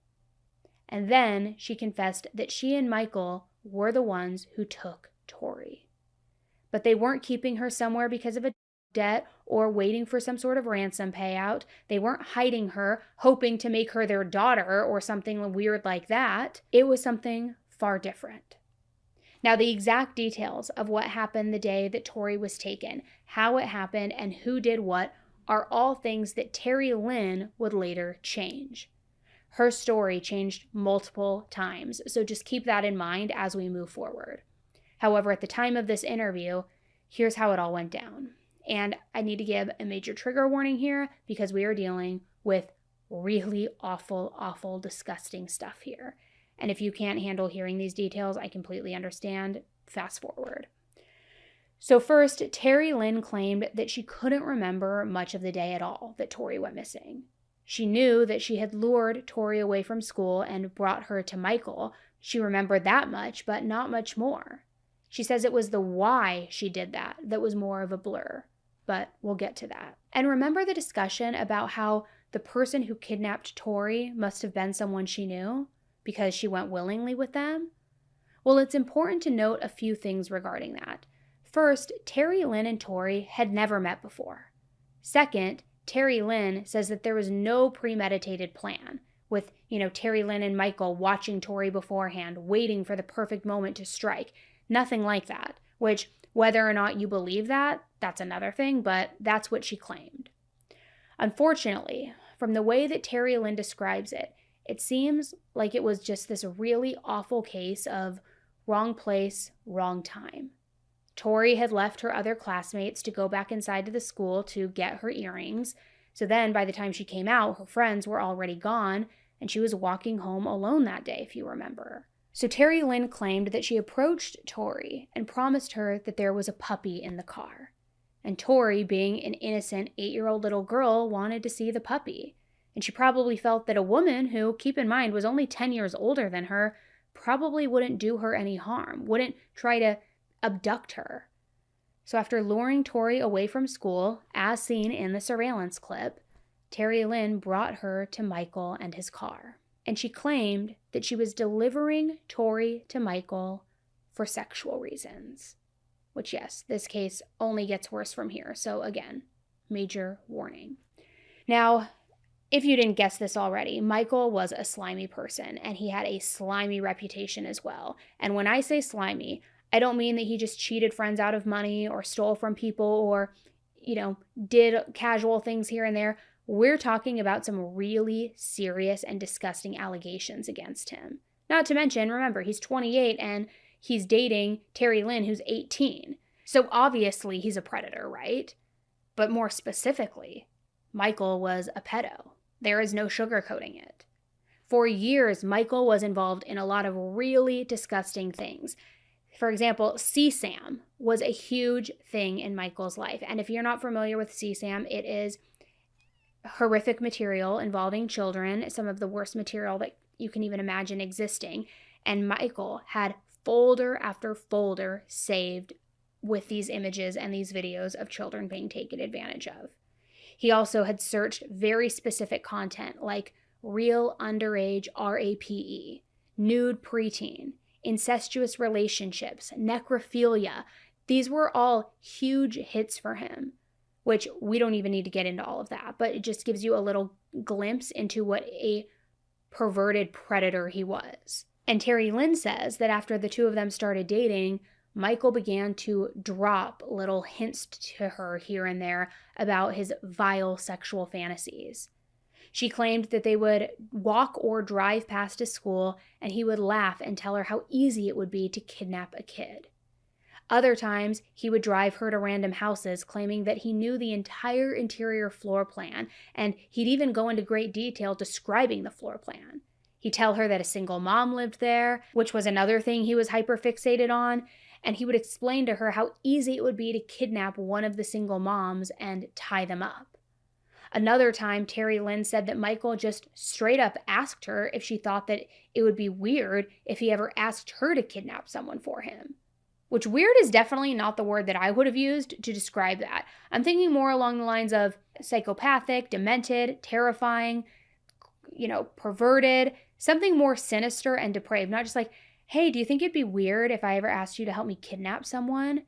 And then she confessed that she and Michael were the ones who took Tori. But they weren't keeping her somewhere because of a debt or waiting for some sort of ransom payout. They weren't hiding her, hoping to make her their daughter or something weird like that. It was something far different. Now, the exact details of what happened the day that Tori was taken, how it happened, and who did what are all things that Terry Lynn would later change. Her story changed multiple times, so just keep that in mind as we move forward. However, at the time of this interview, here's how it all went down. And I need to give a major trigger warning here because we are dealing with really awful, disgusting stuff here. And if you can't handle hearing these details, I completely understand. Fast forward. So first, Terry Lynn claimed that she couldn't remember much of the day at all that Tori went missing. She knew that she had lured Tori away from school and brought her to Michael. She remembered that much, but not much more. She says it was the why she did that was more of a blur, but we'll get to that. And remember the discussion about how the person who kidnapped Tori must have been someone she knew because she went willingly with them? Well, it's important to note a few things regarding that. First, Terry Lynn and Tori had never met before. Second, Terry Lynn says that there was no premeditated plan with, Terry Lynn and Michael watching Tori beforehand, waiting for the perfect moment to strike. Nothing like that, which, whether or not you believe that, that's another thing, but that's what she claimed. Unfortunately, from the way that Terry Lynn describes it, it seems like it was just this really awful case of wrong place, wrong time. Tori had left her other classmates to go back inside to the school to get her earrings. So then by the time she came out, her friends were already gone, and she was walking home alone that day, if you remember. So Terry Lynn claimed that she approached Tori and promised her that there was a puppy in the car. And Tori, being an innocent 8-year-old little girl, wanted to see the puppy. And she probably felt that a woman who, keep in mind, was only 10 years older than her, probably wouldn't do her any harm, wouldn't try to abduct her. So after luring Tori away from school, as seen in the surveillance clip, Terry Lynn brought her to Michael and his car. And she claimed that she was delivering Tori to Michael for sexual reasons. Which, yes, this case only gets worse from here. So again, major warning. Now, if you didn't guess this already, Michael was a slimy person, and he had a slimy reputation as well. And when I say slimy, I don't mean that he just cheated friends out of money or stole from people or, did casual things here and there. We're talking about some really serious and disgusting allegations against him. Not to mention, remember, he's 28 and he's dating Terry Lynn, who's 18. So obviously he's a predator, right? But more specifically, Michael was a pedo. There is no sugarcoating it. For years, Michael was involved in a lot of really disgusting things. For example, CSAM was a huge thing in Michael's life. And if you're not familiar with CSAM, it is horrific material involving children, some of the worst material that you can even imagine existing. And Michael had folder after folder saved with these images and these videos of children being taken advantage of. He also had searched very specific content like real underage RAPE, nude preteen, incestuous relationships, necrophilia. These were all huge hits for him, which we don't even need to get into all of that, but it just gives you a little glimpse into what a perverted predator he was. And Terry Lynn says that after the two of them started dating, Michael began to drop little hints to her here and there about his vile sexual fantasies. She claimed that they would walk or drive past his school and he would laugh and tell her how easy it would be to kidnap a kid. Other times, he would drive her to random houses claiming that he knew the entire interior floor plan, and he'd even go into great detail describing the floor plan. He'd tell her that a single mom lived there, which was another thing he was hyper-fixated on, and he would explain to her how easy it would be to kidnap one of the single moms and tie them up. Another time, Terry Lynn said that Michael just straight up asked her if she thought that it would be weird if he ever asked her to kidnap someone for him. Which weird is definitely not the word that I would have used to describe that. I'm thinking more along the lines of psychopathic, demented, terrifying, perverted, something more sinister and depraved. Not just like, hey, do you think it'd be weird if I ever asked you to help me kidnap someone?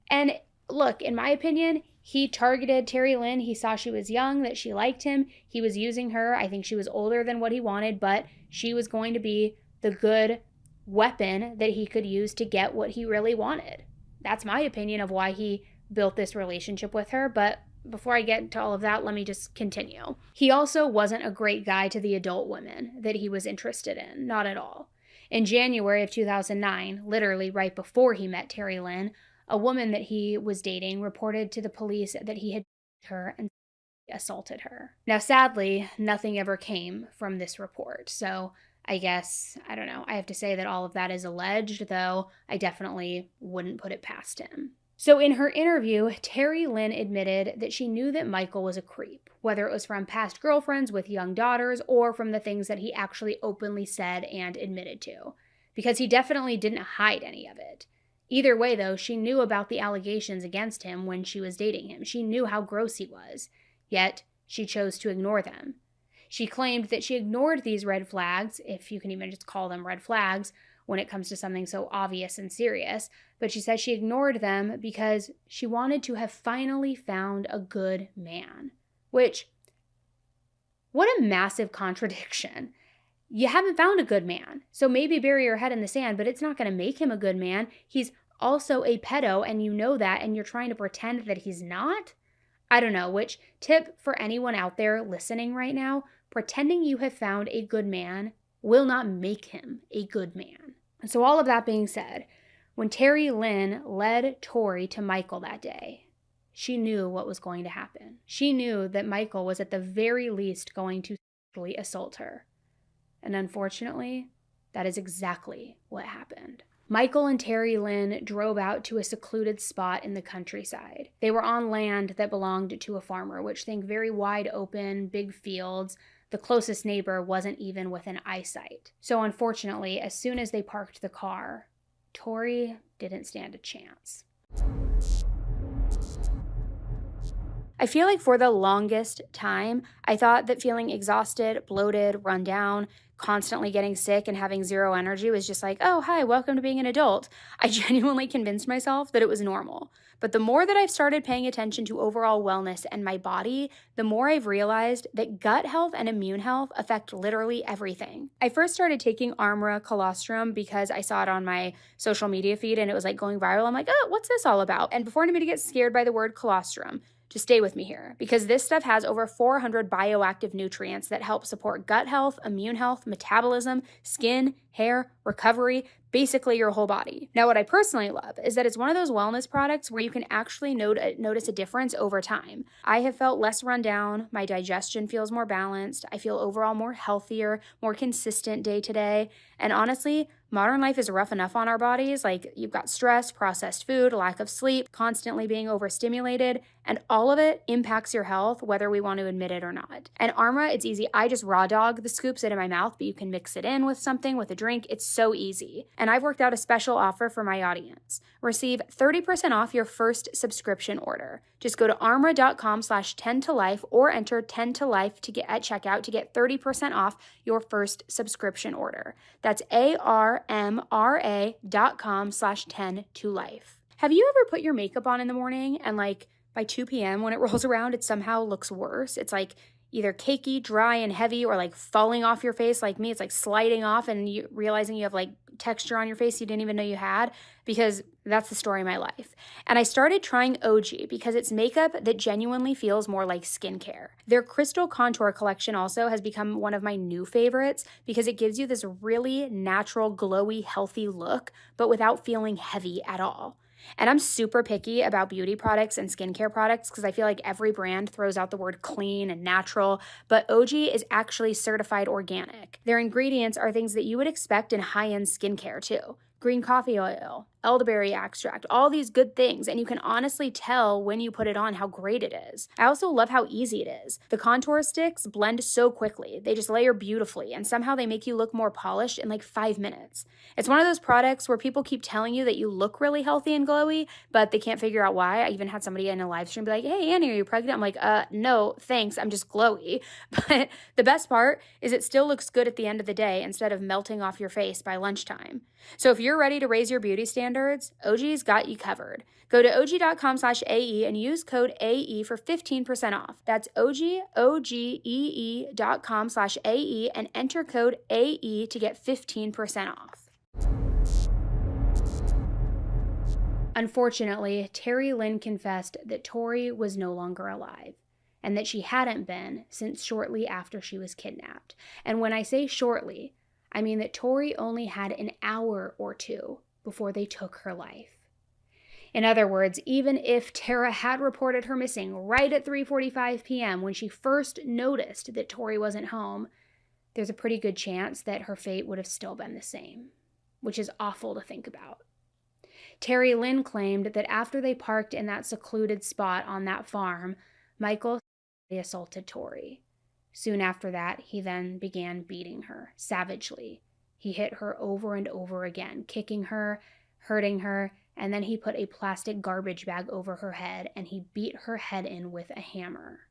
And look, in my opinion, he targeted Terry Lynn. He saw she was young, that she liked him. He was using her. I think she was older than what he wanted, but she was going to be the good weapon that he could use to get what he really wanted. That's my opinion of why he built this relationship with her, but before I get into all of that, let me just continue. He also wasn't a great guy to the adult women that he was interested in, not at all. In January of 2009, literally right before he met Terry Lynn, a woman that he was dating reported to the police that he had her and assaulted her. Now, sadly, nothing ever came from this report, so I guess, I don't know, I have to say that all of that is alleged, though I definitely wouldn't put it past him. So in her interview, Terry Lynn admitted that she knew that Michael was a creep, whether it was from past girlfriends with young daughters or from the things that he actually openly said and admitted to, because he definitely didn't hide any of it. Either way, though, she knew about the allegations against him when she was dating him. She knew how gross he was, yet she chose to ignore them. She claimed that she ignored these red flags, if you can even just call them red flags, when it comes to something so obvious and serious, but she says she ignored them because she wanted to have finally found a good man. Which, what a massive contradiction. You haven't found a good man, so maybe bury your head in the sand, but it's not going to make him a good man. He's also a pedo, and you know that, and you're trying to pretend that he's not? I don't know, which tip for anyone out there listening right now, pretending you have found a good man will not make him a good man. And so all of that being said, when Terry Lynn led Tori to Michael that day, she knew what was going to happen. She knew that Michael was at the very least going to sexually assault her. And unfortunately, that is exactly what happened. Michael and Terry Lynn drove out to a secluded spot in the countryside. They were on land that belonged to a farmer, which think very wide open, big fields. The closest neighbor wasn't even within eyesight. So unfortunately, as soon as they parked the car, Tori didn't stand a chance. I feel like for the longest time, I thought that feeling exhausted, bloated, run down, constantly getting sick and having zero energy was just like, oh, hi, welcome to being an adult. I genuinely convinced myself that it was normal. But the more that I've started paying attention to overall wellness and my body, the more I've realized that gut health and immune health affect literally everything. I first started taking Armra colostrum because I saw it on my social media feed and it was like going viral. I'm like, oh, what's this all about? And before anybody gets scared by the word colostrum, just stay with me here, because this stuff has over 400 bioactive nutrients that help support gut health, immune health, metabolism, skin, hair, recovery, basically your whole body. Now, what I personally love is that it's one of those wellness products where you can actually notice a difference over time. I have felt less run down, my digestion feels more balanced, I feel overall more healthier, more consistent day to day, and honestly, modern life is rough enough on our bodies. Like, you've got stress, processed food, lack of sleep, constantly being overstimulated, and all of it impacts your health, whether we want to admit it or not. And Armra, it's easy. I just raw dog the scoops into my mouth, but you can mix it in with something, with a drink. It's so easy. And I've worked out a special offer for my audience. Receive 30% off your first subscription order. Just go to armra.com/10tolife or enter 10 to life to get at checkout to get 30% off your first subscription order. That's armra.com/10tolife. Have you ever put your makeup on in the morning and like by 2 p.m. when it rolls around, it somehow looks worse? It's like either cakey, dry, and heavy, or like falling off your face like me. It's like sliding off and you realizing you have like texture on your face you didn't even know you had, because that's the story of my life. And I started trying OG because it's makeup that genuinely feels more like skincare. Their Crystal Contour collection also has become one of my new favorites because it gives you this really natural, glowy, healthy look, but without feeling heavy at all. And I'm super picky about beauty products and skincare products because I feel like every brand throws out the word clean and natural, but OG is actually certified organic. Their ingredients are things that you would expect in high-end skincare too. Green coffee oil, elderberry extract, all these good things, and you can honestly tell when you put it on how great it is. I also love how easy it is. The contour sticks blend so quickly. They just layer beautifully, and somehow they make you look more polished in like 5 minutes. It's one of those products where people keep telling you that you look really healthy and glowy, but they can't figure out why. I even had somebody in a live stream be like, hey, Annie, are you pregnant? I'm like, no, thanks, I'm just glowy. But the best part is it still looks good at the end of the day instead of melting off your face by lunchtime. So if you're ready to raise your beauty standards, OG's got you covered. Go to OG.com/AE and use code AE for 15% off. That's OGEE.com/AE and enter code AE to get 15% off. Unfortunately, Terry Lynn confessed that Tori was no longer alive, and that she hadn't been since shortly after she was kidnapped. And when I say shortly, I mean that Tori only had an hour or two before they took her life. In other words, even if Tara had reported her missing right at 3:45 p.m. when she first noticed that Tori wasn't home, there's a pretty good chance that her fate would have still been the same, which is awful to think about. Terry Lynn claimed that after they parked in that secluded spot on that farm, Michael assaulted Tori. Soon after that, he then began beating her savagely. He hit her over and over again, kicking her, hurting her, and then he put a plastic garbage bag over her head and he beat her head in with a hammer.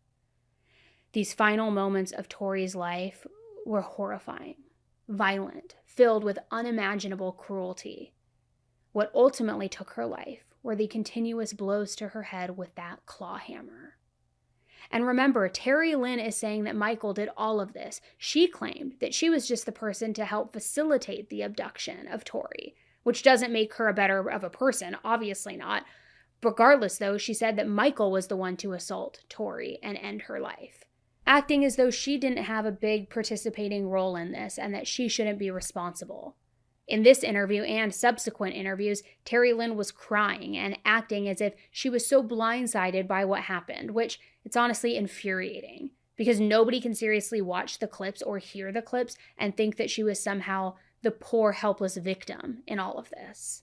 These final moments of Tori's life were horrifying. violent, filled with unimaginable cruelty. What ultimately took her life were the continuous blows to her head with that claw hammer. And remember, Terry Lynn is saying that Michael did all of this. She claimed that she was just the person to help facilitate the abduction of Tori, which doesn't make her a better of a person, obviously not. Regardless, though, she said that Michael was the one to assault Tori and end her life, acting as though she didn't have a big participating role in this and that she shouldn't be responsible. In this interview and subsequent interviews, Terry Lynn was crying and acting as if she was so blindsided by what happened, which it's honestly infuriating because nobody can seriously watch the clips or hear the clips and think that she was somehow the poor, helpless victim in all of this.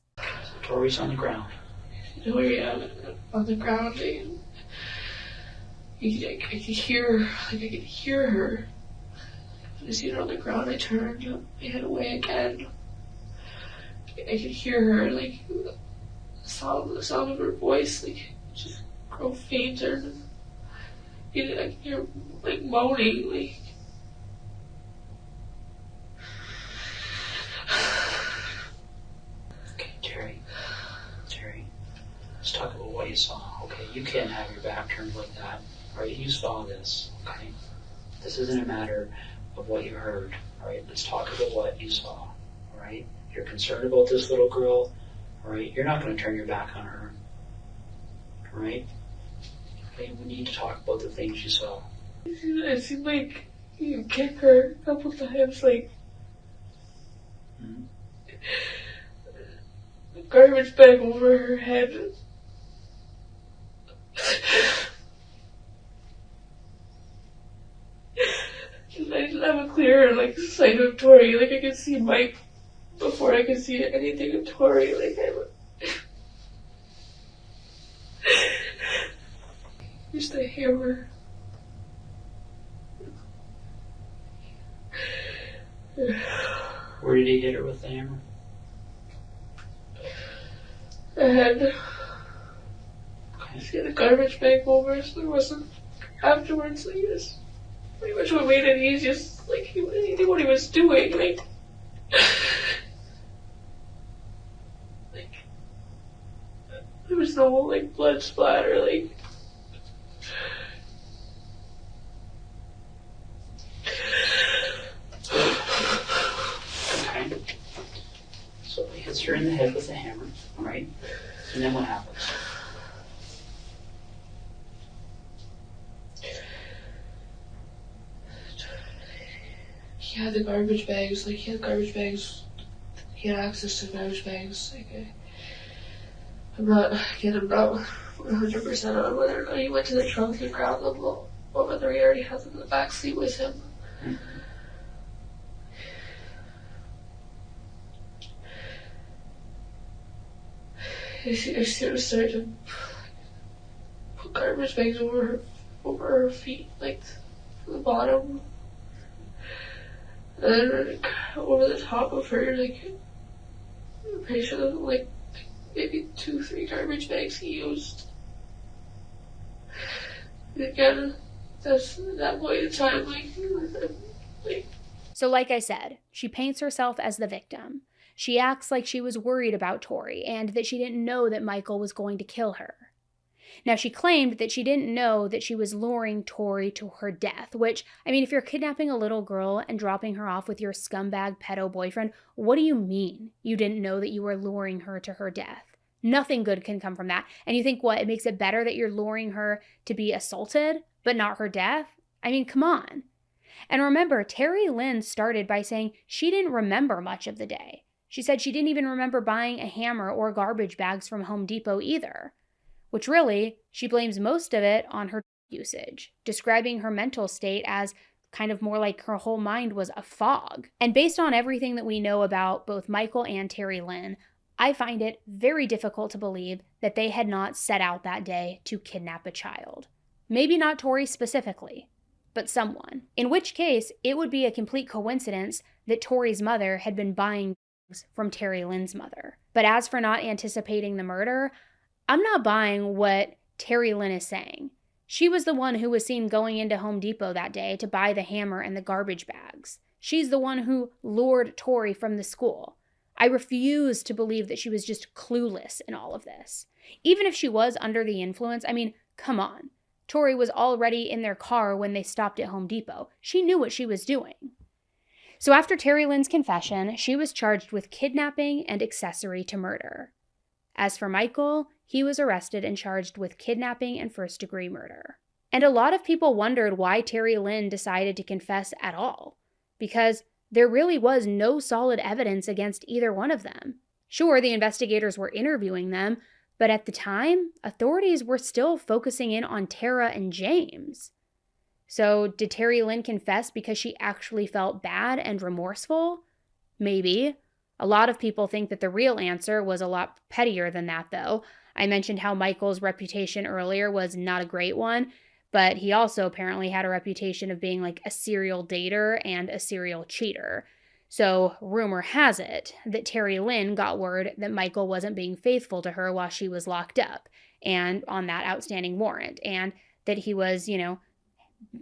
Tori's on the ground. Tori on the ground. I could hear her. When I see her on the ground, I turned my head away again. I could hear her, like, the sound of her voice, like, just grow fainter. I could hear, like, moaning, like. Okay, Terry, let's talk about what you saw, okay? You can't have your back turned like that, right? You saw this, okay? This isn't a matter of what you heard, all right? Let's talk about what you saw, all right? You're concerned about this little girl, all right? You're not going to turn your back on her, all right? Okay, we need to talk about the things you saw. It seemed like you kicked her a couple times, like. A garbage bag over her head. I didn't have a clear, like, sight of Tori. Like, I could see Mike before I could see anything of Tori. Like, I used to hammer. Where did he hit her with the hammer? I had a garbage bag over, so there wasn't. Afterwards, like, this pretty much what made it easier. Just, like, he knew what he was doing. Like, there was no, like, blood splatter, like. Okay. So he hits her in the head with a hammer, right? And then what happens? He had the garbage bags, like, he had access to garbage bags, like, I'm not 100% on whether or not he went to the trunk and grabbed them, or whether he already had them in the back seat with him. I started to put garbage bags over her feet, like, from the bottom. And then over the top of her, like, I'm pretty sure there was, like, maybe 2-3 garbage bags he used. And again, that's that point in time, like. So like I said, she paints herself as the victim. She acts like she was worried about Tori and that she didn't know that Michael was going to kill her. Now, she claimed that she didn't know that she was luring Tori to her death, which, I mean, if you're kidnapping a little girl and dropping her off with your scumbag pedo boyfriend, what do you mean you didn't know that you were luring her to her death? Nothing good can come from that. And you think, what, it makes it better that you're luring her to be assaulted, but not her death? I mean, come on. And remember, Terry Lynn started by saying she didn't remember much of the day. She said she didn't even remember buying a hammer or garbage bags from Home Depot either. Which really, she blames most of it on her usage, describing her mental state as kind of more like her whole mind was a fog. And based on everything that we know about both Michael and Terry Lynn, I find it very difficult to believe that they had not set out that day to kidnap a child. Maybe not Tori specifically, but someone. In which case, it would be a complete coincidence that Tori's mother had been buying from Terry Lynn's mother. But as for not anticipating the murder, I'm not buying what Terry Lynn is saying. She was the one who was seen going into Home Depot that day to buy the hammer and the garbage bags. She's the one who lured Tori from the school. I refuse to believe that she was just clueless in all of this. Even if she was under the influence, I mean, come on. Tori was already in their car when they stopped at Home Depot. She knew what she was doing. So after Terry Lynn's confession, she was charged with kidnapping and accessory to murder. As for Michael, he was arrested and charged with kidnapping and first-degree murder. And a lot of people wondered why Terry Lynn decided to confess at all, because there really was no solid evidence against either one of them. Sure, the investigators were interviewing them, but at the time, authorities were still focusing in on Tara and James. So did Terry Lynn confess because she actually felt bad and remorseful? Maybe. A lot of people think that the real answer was a lot pettier than that, though. I mentioned how Michael's reputation earlier was not a great one, but he also apparently had a reputation of being like a serial dater and a serial cheater. So rumor has it that Terry Lynn got word that Michael wasn't being faithful to her while she was locked up and on that outstanding warrant, and that he was,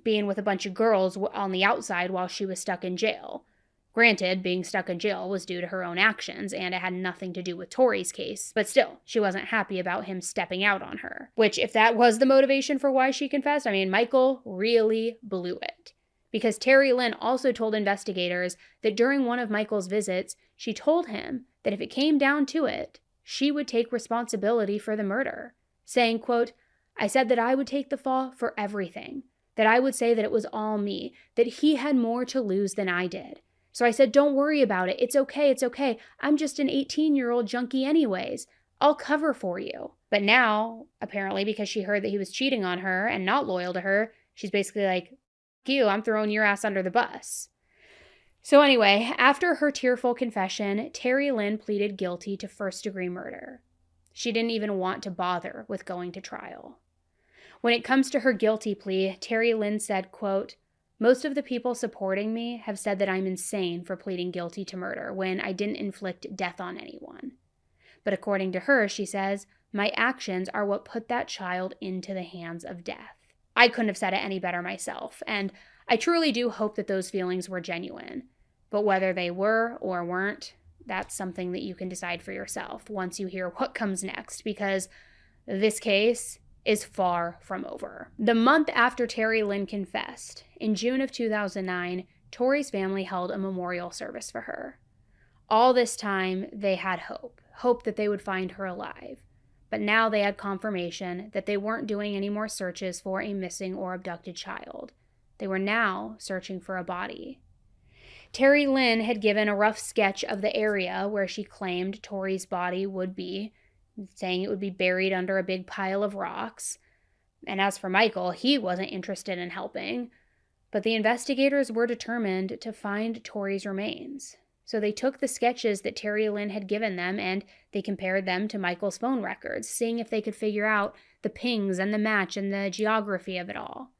being with a bunch of girls on the outside while she was stuck in jail. Granted, being stuck in jail was due to her own actions, and it had nothing to do with Tori's case, but still, she wasn't happy about him stepping out on her. Which, if that was the motivation for why she confessed, I mean, Michael really blew it. Because Terry Lynn also told investigators that during one of Michael's visits, she told him that if it came down to it, she would take responsibility for the murder, saying, quote, "I said that I would take the fall for everything, that I would say that it was all me, that he had more to lose than I did. So I said, don't worry about it. It's okay. I'm just an 18-year-old junkie anyways. I'll cover for you." But now, apparently, because she heard that he was cheating on her and not loyal to her, she's basically like, you, I'm throwing your ass under the bus. So anyway, after her tearful confession, Terry Lynn pleaded guilty to first-degree murder. She didn't even want to bother with going to trial. When it comes to her guilty plea, Terry Lynn said, quote, "Most of the people supporting me have said that I'm insane for pleading guilty to murder when I didn't inflict death on anyone. But according to her, she says, my actions are what put that child into the hands of death." I couldn't have said it any better myself, and I truly do hope that those feelings were genuine. But whether they were or weren't, that's something that you can decide for yourself once you hear what comes next, because this case is far from over. The month after Terry Lynn confessed, in June of 2009, Tori's family held a memorial service for her. All this time, they had hope that they would find her alive. But now they had confirmation that they weren't doing any more searches for a missing or abducted child. They were now searching for a body. Terry Lynn had given a rough sketch of the area where she claimed Tori's body would be, saying it would be buried under a big pile of rocks. And as for Michael, he wasn't interested in helping. But the investigators were determined to find Tori's remains. So they took the sketches that Terry Lynn had given them and they compared them to Michael's phone records, seeing if they could figure out the pings and the match and the geography of it all.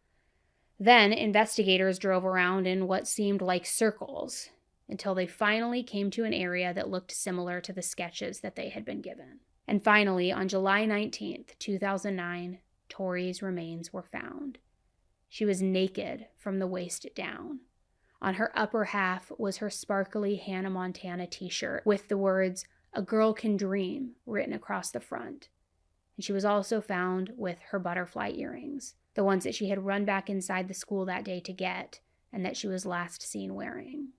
Then investigators drove around in what seemed like circles until they finally came to an area that looked similar to the sketches that they had been given. And finally, on July 19th, 2009, Tori's remains were found. She was naked from the waist down. On her upper half was her sparkly Hannah Montana t-shirt with the words, "A girl can dream," written across the front. And she was also found with her butterfly earrings, the ones that she had run back inside the school that day to get, and that she was last seen wearing.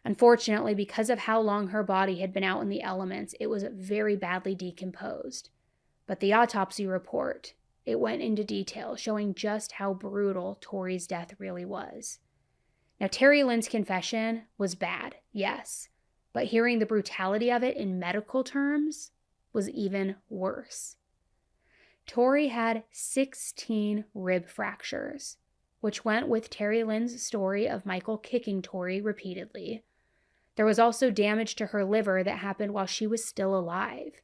Unfortunately, because of how long her body had been out in the elements, it was very badly decomposed. But the autopsy report, it went into detail, showing just how brutal Tori's death really was. Now, Terry Lynn's confession was bad, yes, but hearing the brutality of it in medical terms was even worse. Tori had 16 rib fractures, which went with Terry Lynn's story of Michael kicking Tori repeatedly. There was also damage to her liver that happened while she was still alive.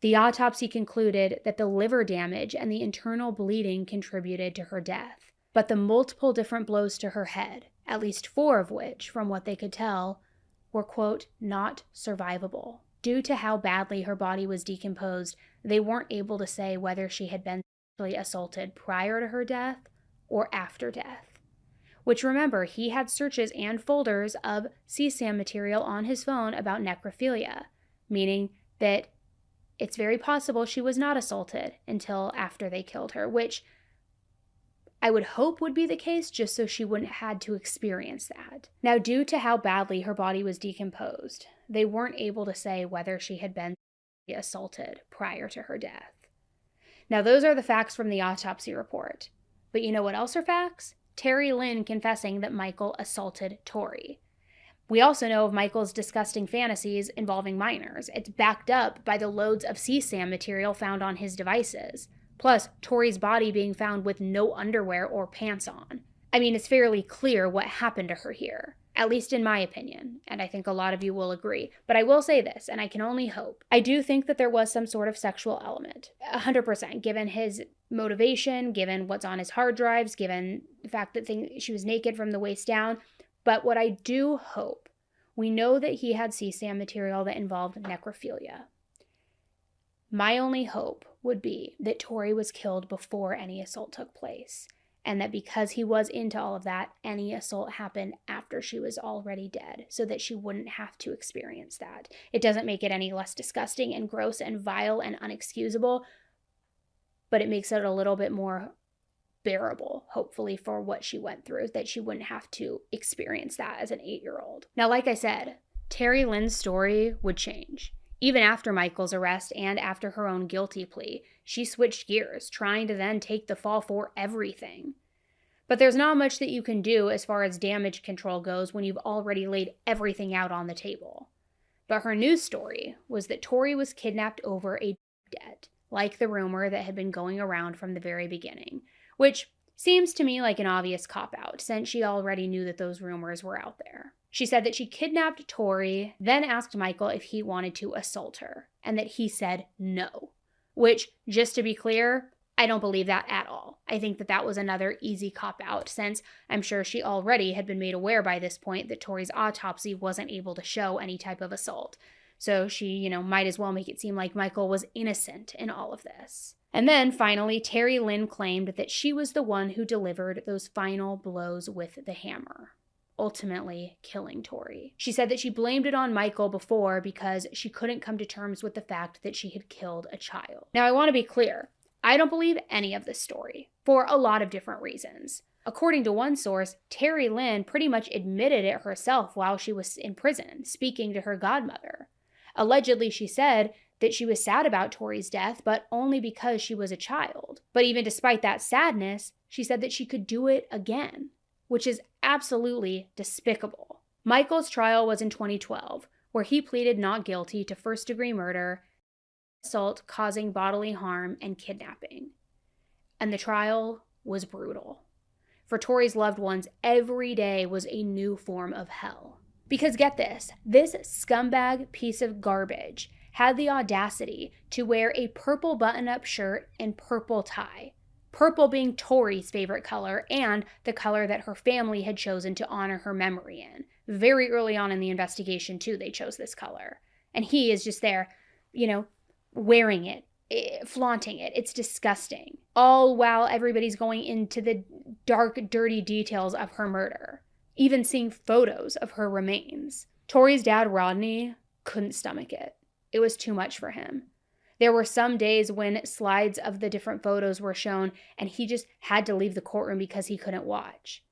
The autopsy concluded that the liver damage and the internal bleeding contributed to her death, but the multiple different blows to her head, at least 4 of which, from what they could tell, were, quote, not survivable. Due to how badly her body was decomposed, they weren't able to say whether she had been sexually assaulted prior to her death or after death. which, remember, he had searches and folders of CSAM material on his phone about necrophilia, meaning that it's very possible she was not assaulted until after they killed her, which I would hope would be the case just so she wouldn't have had to experience that. Now, due to how badly her body was decomposed, they weren't able to say whether she had been assaulted prior to her death. Now, those are the facts from the autopsy report. But you know what else are facts? Terry Lynn confessing that Michael assaulted Tori. We also know of Michael's disgusting fantasies involving minors. It's backed up by the loads of CSAM material found on his devices. Plus, Tori's body being found with no underwear or pants on. I mean, it's fairly clear what happened to her here, at least in my opinion, and I think a lot of you will agree. But I will say this, and I can only hope. I do think that there was some sort of sexual element, 100%, given his motivation, given what's on his hard drives, given the fact that she was naked from the waist down. But what I do hope, we know that he had CSAM material that involved necrophilia. My only hope would be that Tori was killed before any assault took place, and that because he was into all of that, any assault happened after she was already dead, so that she wouldn't have to experience that. It doesn't make it any less disgusting and gross and vile and unexcusable, but it makes it a little bit more bearable, hopefully, for what she went through, that she wouldn't have to experience that as an 8-year-old. Now, like I said, Terry Lynn's story would change. Even after Michael's arrest and after her own guilty plea, she switched gears, trying to then take the fall for everything. But there's not much that you can do as far as damage control goes when you've already laid everything out on the table. But her news story was that Tori was kidnapped over a debt, like the rumor that had been going around from the very beginning, which seems to me like an obvious cop-out, since she already knew that those rumors were out there. She said that she kidnapped Tori, then asked Michael if he wanted to assault her, and that he said no. Which, just to be clear, I don't believe that at all. I think that that was another easy cop-out, since I'm sure she already had been made aware by this point that Tori's autopsy wasn't able to show any type of assault. So she, might as well make it seem like Michael was innocent in all of this. And then, finally, Terry Lynn claimed that she was the one who delivered those final blows with the hammer, ultimately killing Tori. She said that she blamed it on Michael before because she couldn't come to terms with the fact that she had killed a child. Now, I want to be clear. I don't believe any of this story, for a lot of different reasons. According to one source, Terry Lynn pretty much admitted it herself while she was in prison, speaking to her godmother. Allegedly, she said that she was sad about Tori's death, but only because she was a child. But even despite that sadness, she said that she could do it again, which is absolutely despicable. Michael's trial was in 2012, where he pleaded not guilty to first-degree murder, assault causing bodily harm, and kidnapping. And the trial was brutal. For Tori's loved ones, every day was a new form of hell. Because get this scumbag piece of garbage had the audacity to wear a purple button-up shirt and purple tie. Purple being Tori's favorite color and the color that her family had chosen to honor her memory in. Very early on in the investigation, too, they chose this color. And he is just there, wearing it, flaunting it. It's disgusting. All while everybody's going into the dark, dirty details of her murder. Even seeing photos of her remains. Tori's dad, Rodney, couldn't stomach it. It was too much for him. There were some days when slides of the different photos were shown and he just had to leave the courtroom because he couldn't watch.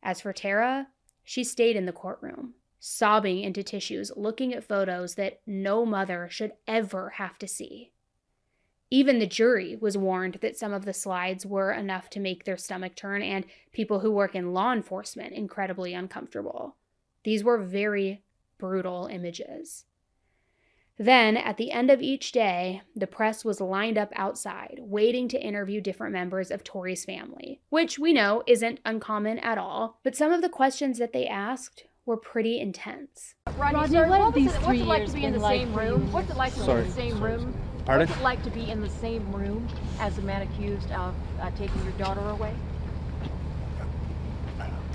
As for Tara, she stayed in the courtroom, sobbing into tissues, looking at photos that no mother should ever have to see. Even the jury was warned that some of the slides were enough to make their stomach turn, and people who work in law enforcement incredibly uncomfortable. These were very brutal images. Then, at the end of each day, the press was lined up outside, waiting to interview different members of Tori's family, which we know isn't uncommon at all, but some of the questions that they asked were pretty intense. Rodney, what's it like to be in the same room? What's it like to be in the same room? Pardon? What's it like to be in the same room as the man accused of taking your daughter away?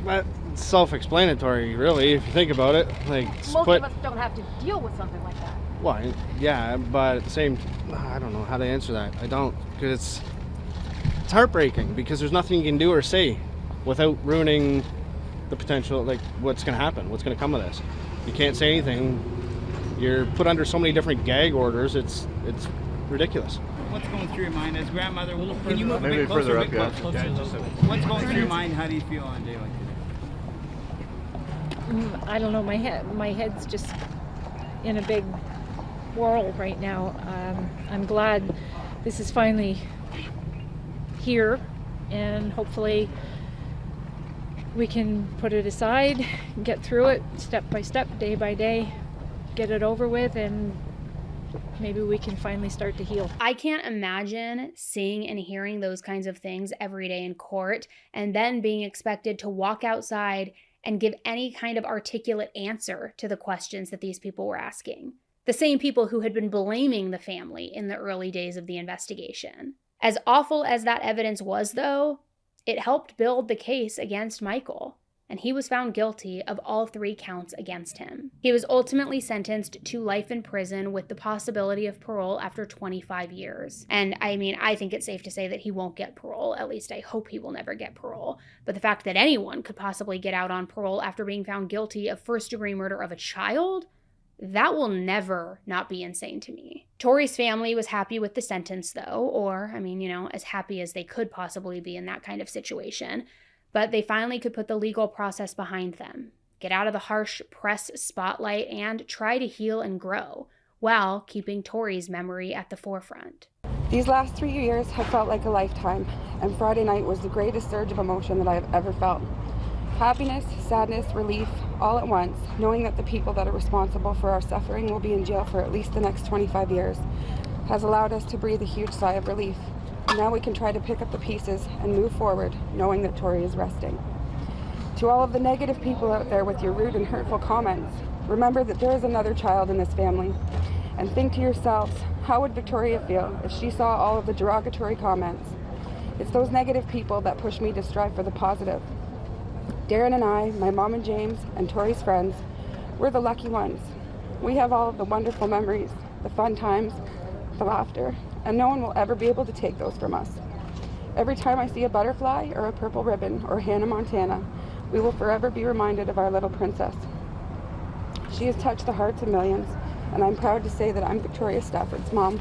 It's self-explanatory, really, if you think about it. Most of us don't have to deal with something like that. Well, yeah, but at the same, I don't know how to answer that. I don't, because it's heartbreaking, because there's nothing you can do or say without ruining the potential, like what's going to happen, what's going to come of this. You can't say anything. You're put under so many different gag orders. It's ridiculous. What's going through your mind as grandmother? Can you move maybe a bit closer? further up, yeah. What's going through your mind? How do you feel on a day like today? I don't know. My head's just in a big whirl right now. I'm glad this is finally here, and hopefully we can put it aside, get through it step by step, day by day, get it over with, and maybe we can finally start to heal. I can't imagine seeing and hearing those kinds of things every day in court and then being expected to walk outside and give any kind of articulate answer to the questions that these people were asking. The same people who had been blaming the family in the early days of the investigation. As awful as that evidence was, though, it helped build the case against Michael, and he was found guilty of all 3 counts against him. He was ultimately sentenced to life in prison with the possibility of parole after 25 years. And I mean, I think it's safe to say that he won't get parole. At least I hope he will never get parole. But the fact that anyone could possibly get out on parole after being found guilty of first-degree murder of a child, that will never not be insane to me. Tori's family was happy with the sentence, though, or, I mean, as happy as they could possibly be in that kind of situation. But they finally could put the legal process behind them, get out of the harsh press spotlight, and try to heal and grow, while keeping Tori's memory at the forefront. These last 3 years have felt like a lifetime, and Friday night was the greatest surge of emotion that I have ever felt. Happiness, sadness, relief, all at once, knowing that the people that are responsible for our suffering will be in jail for at least the next 25 years, has allowed us to breathe a huge sigh of relief. Now we can try to pick up the pieces and move forward, knowing that Tori is resting. To all of the negative people out there with your rude and hurtful comments, remember that there is another child in this family. And think to yourselves, how would Victoria feel if she saw all of the derogatory comments? It's those negative people that push me to strive for the positive. Darren and I, my mom and James, and Tori's friends, we're the lucky ones. We have all of the wonderful memories, the fun times, the laughter, and no one will ever be able to take those from us. Every time I see a butterfly or a purple ribbon or Hannah Montana, we will forever be reminded of our little princess. She has touched the hearts of millions, and I'm proud to say that I'm Victoria Stafford's mom.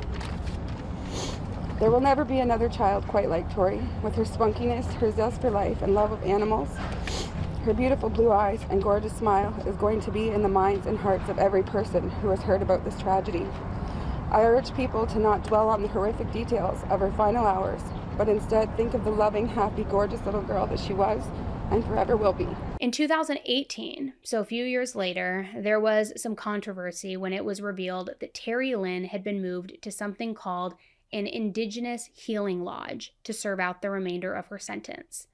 There will never be another child quite like Tori, with her spunkiness, her zest for life, and love of animals. Her beautiful blue eyes and gorgeous smile is going to be in the minds and hearts of every person who has heard about this tragedy. I urge people to not dwell on the horrific details of her final hours, but instead think of the loving, happy, gorgeous little girl that she was and forever will be. In 2018, so a few years later, there was some controversy when it was revealed that Terry Lynn had been moved to something called an Indigenous Healing Lodge to serve out the remainder of her sentence.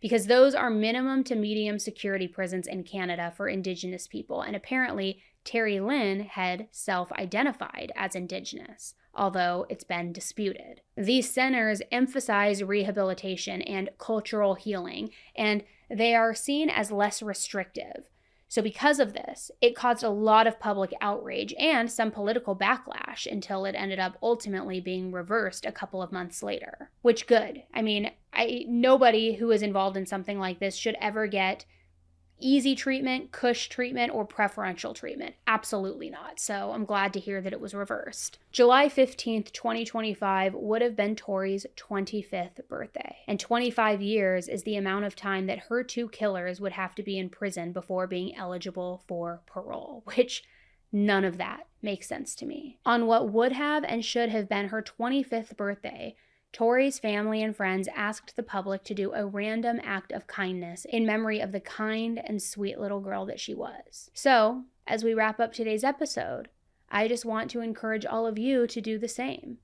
Because those are minimum to medium security prisons in Canada for Indigenous people, and apparently Terry Lynn had self-identified as Indigenous, although it's been disputed. These centers emphasize rehabilitation and cultural healing, and they are seen as less restrictive. So because of this, it caused a lot of public outrage and some political backlash until it ended up ultimately being reversed a couple of months later. Which good. I mean, nobody who is involved in something like this should ever get easy treatment, cush treatment, or preferential treatment. Absolutely not. So I'm glad to hear that it was reversed. July 15th, 2025 would have been Tori's 25th birthday. And 25 years is the amount of time that her 2 killers would have to be in prison before being eligible for parole, which none of that makes sense to me. On what would have and should have been her 25th birthday, Tori's family and friends asked the public to do a random act of kindness in memory of the kind and sweet little girl that she was. So, as we wrap up today's episode, I just want to encourage all of you to do the same.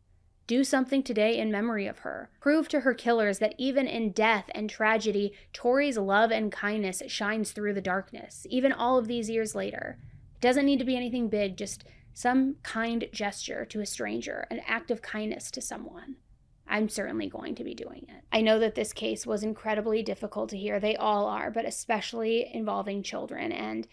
Do something today in memory of her. Prove to her killers that even in death and tragedy, Tori's love and kindness shines through the darkness, even all of these years later. It doesn't need to be anything big, just some kind gesture to a stranger, an act of kindness to someone. I'm certainly going to be doing it. I know that this case was incredibly difficult to hear. They all are, but especially involving children, and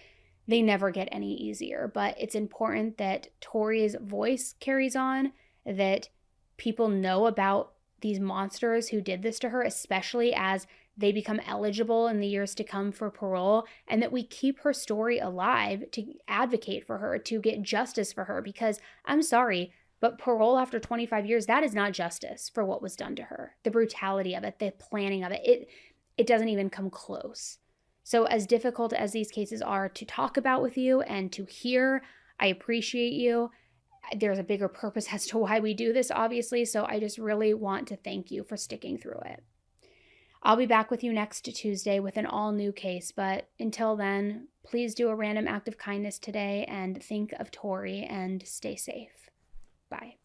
they never get any easier. But it's important that Tori's voice carries on, that people know about these monsters who did this to her, especially as they become eligible in the years to come for parole, and that we keep her story alive to advocate for her, to get justice for her, because I'm sorry, but parole after 25 years, that is not justice for what was done to her. The brutality of it, the planning of it, it doesn't even come close. So as difficult as these cases are to talk about with you and to hear, I appreciate you. There's a bigger purpose as to why we do this, obviously, so I just really want to thank you for sticking through it. I'll be back with you next Tuesday with an all-new case, but until then, please do a random act of kindness today and think of Tori and stay safe. Bye.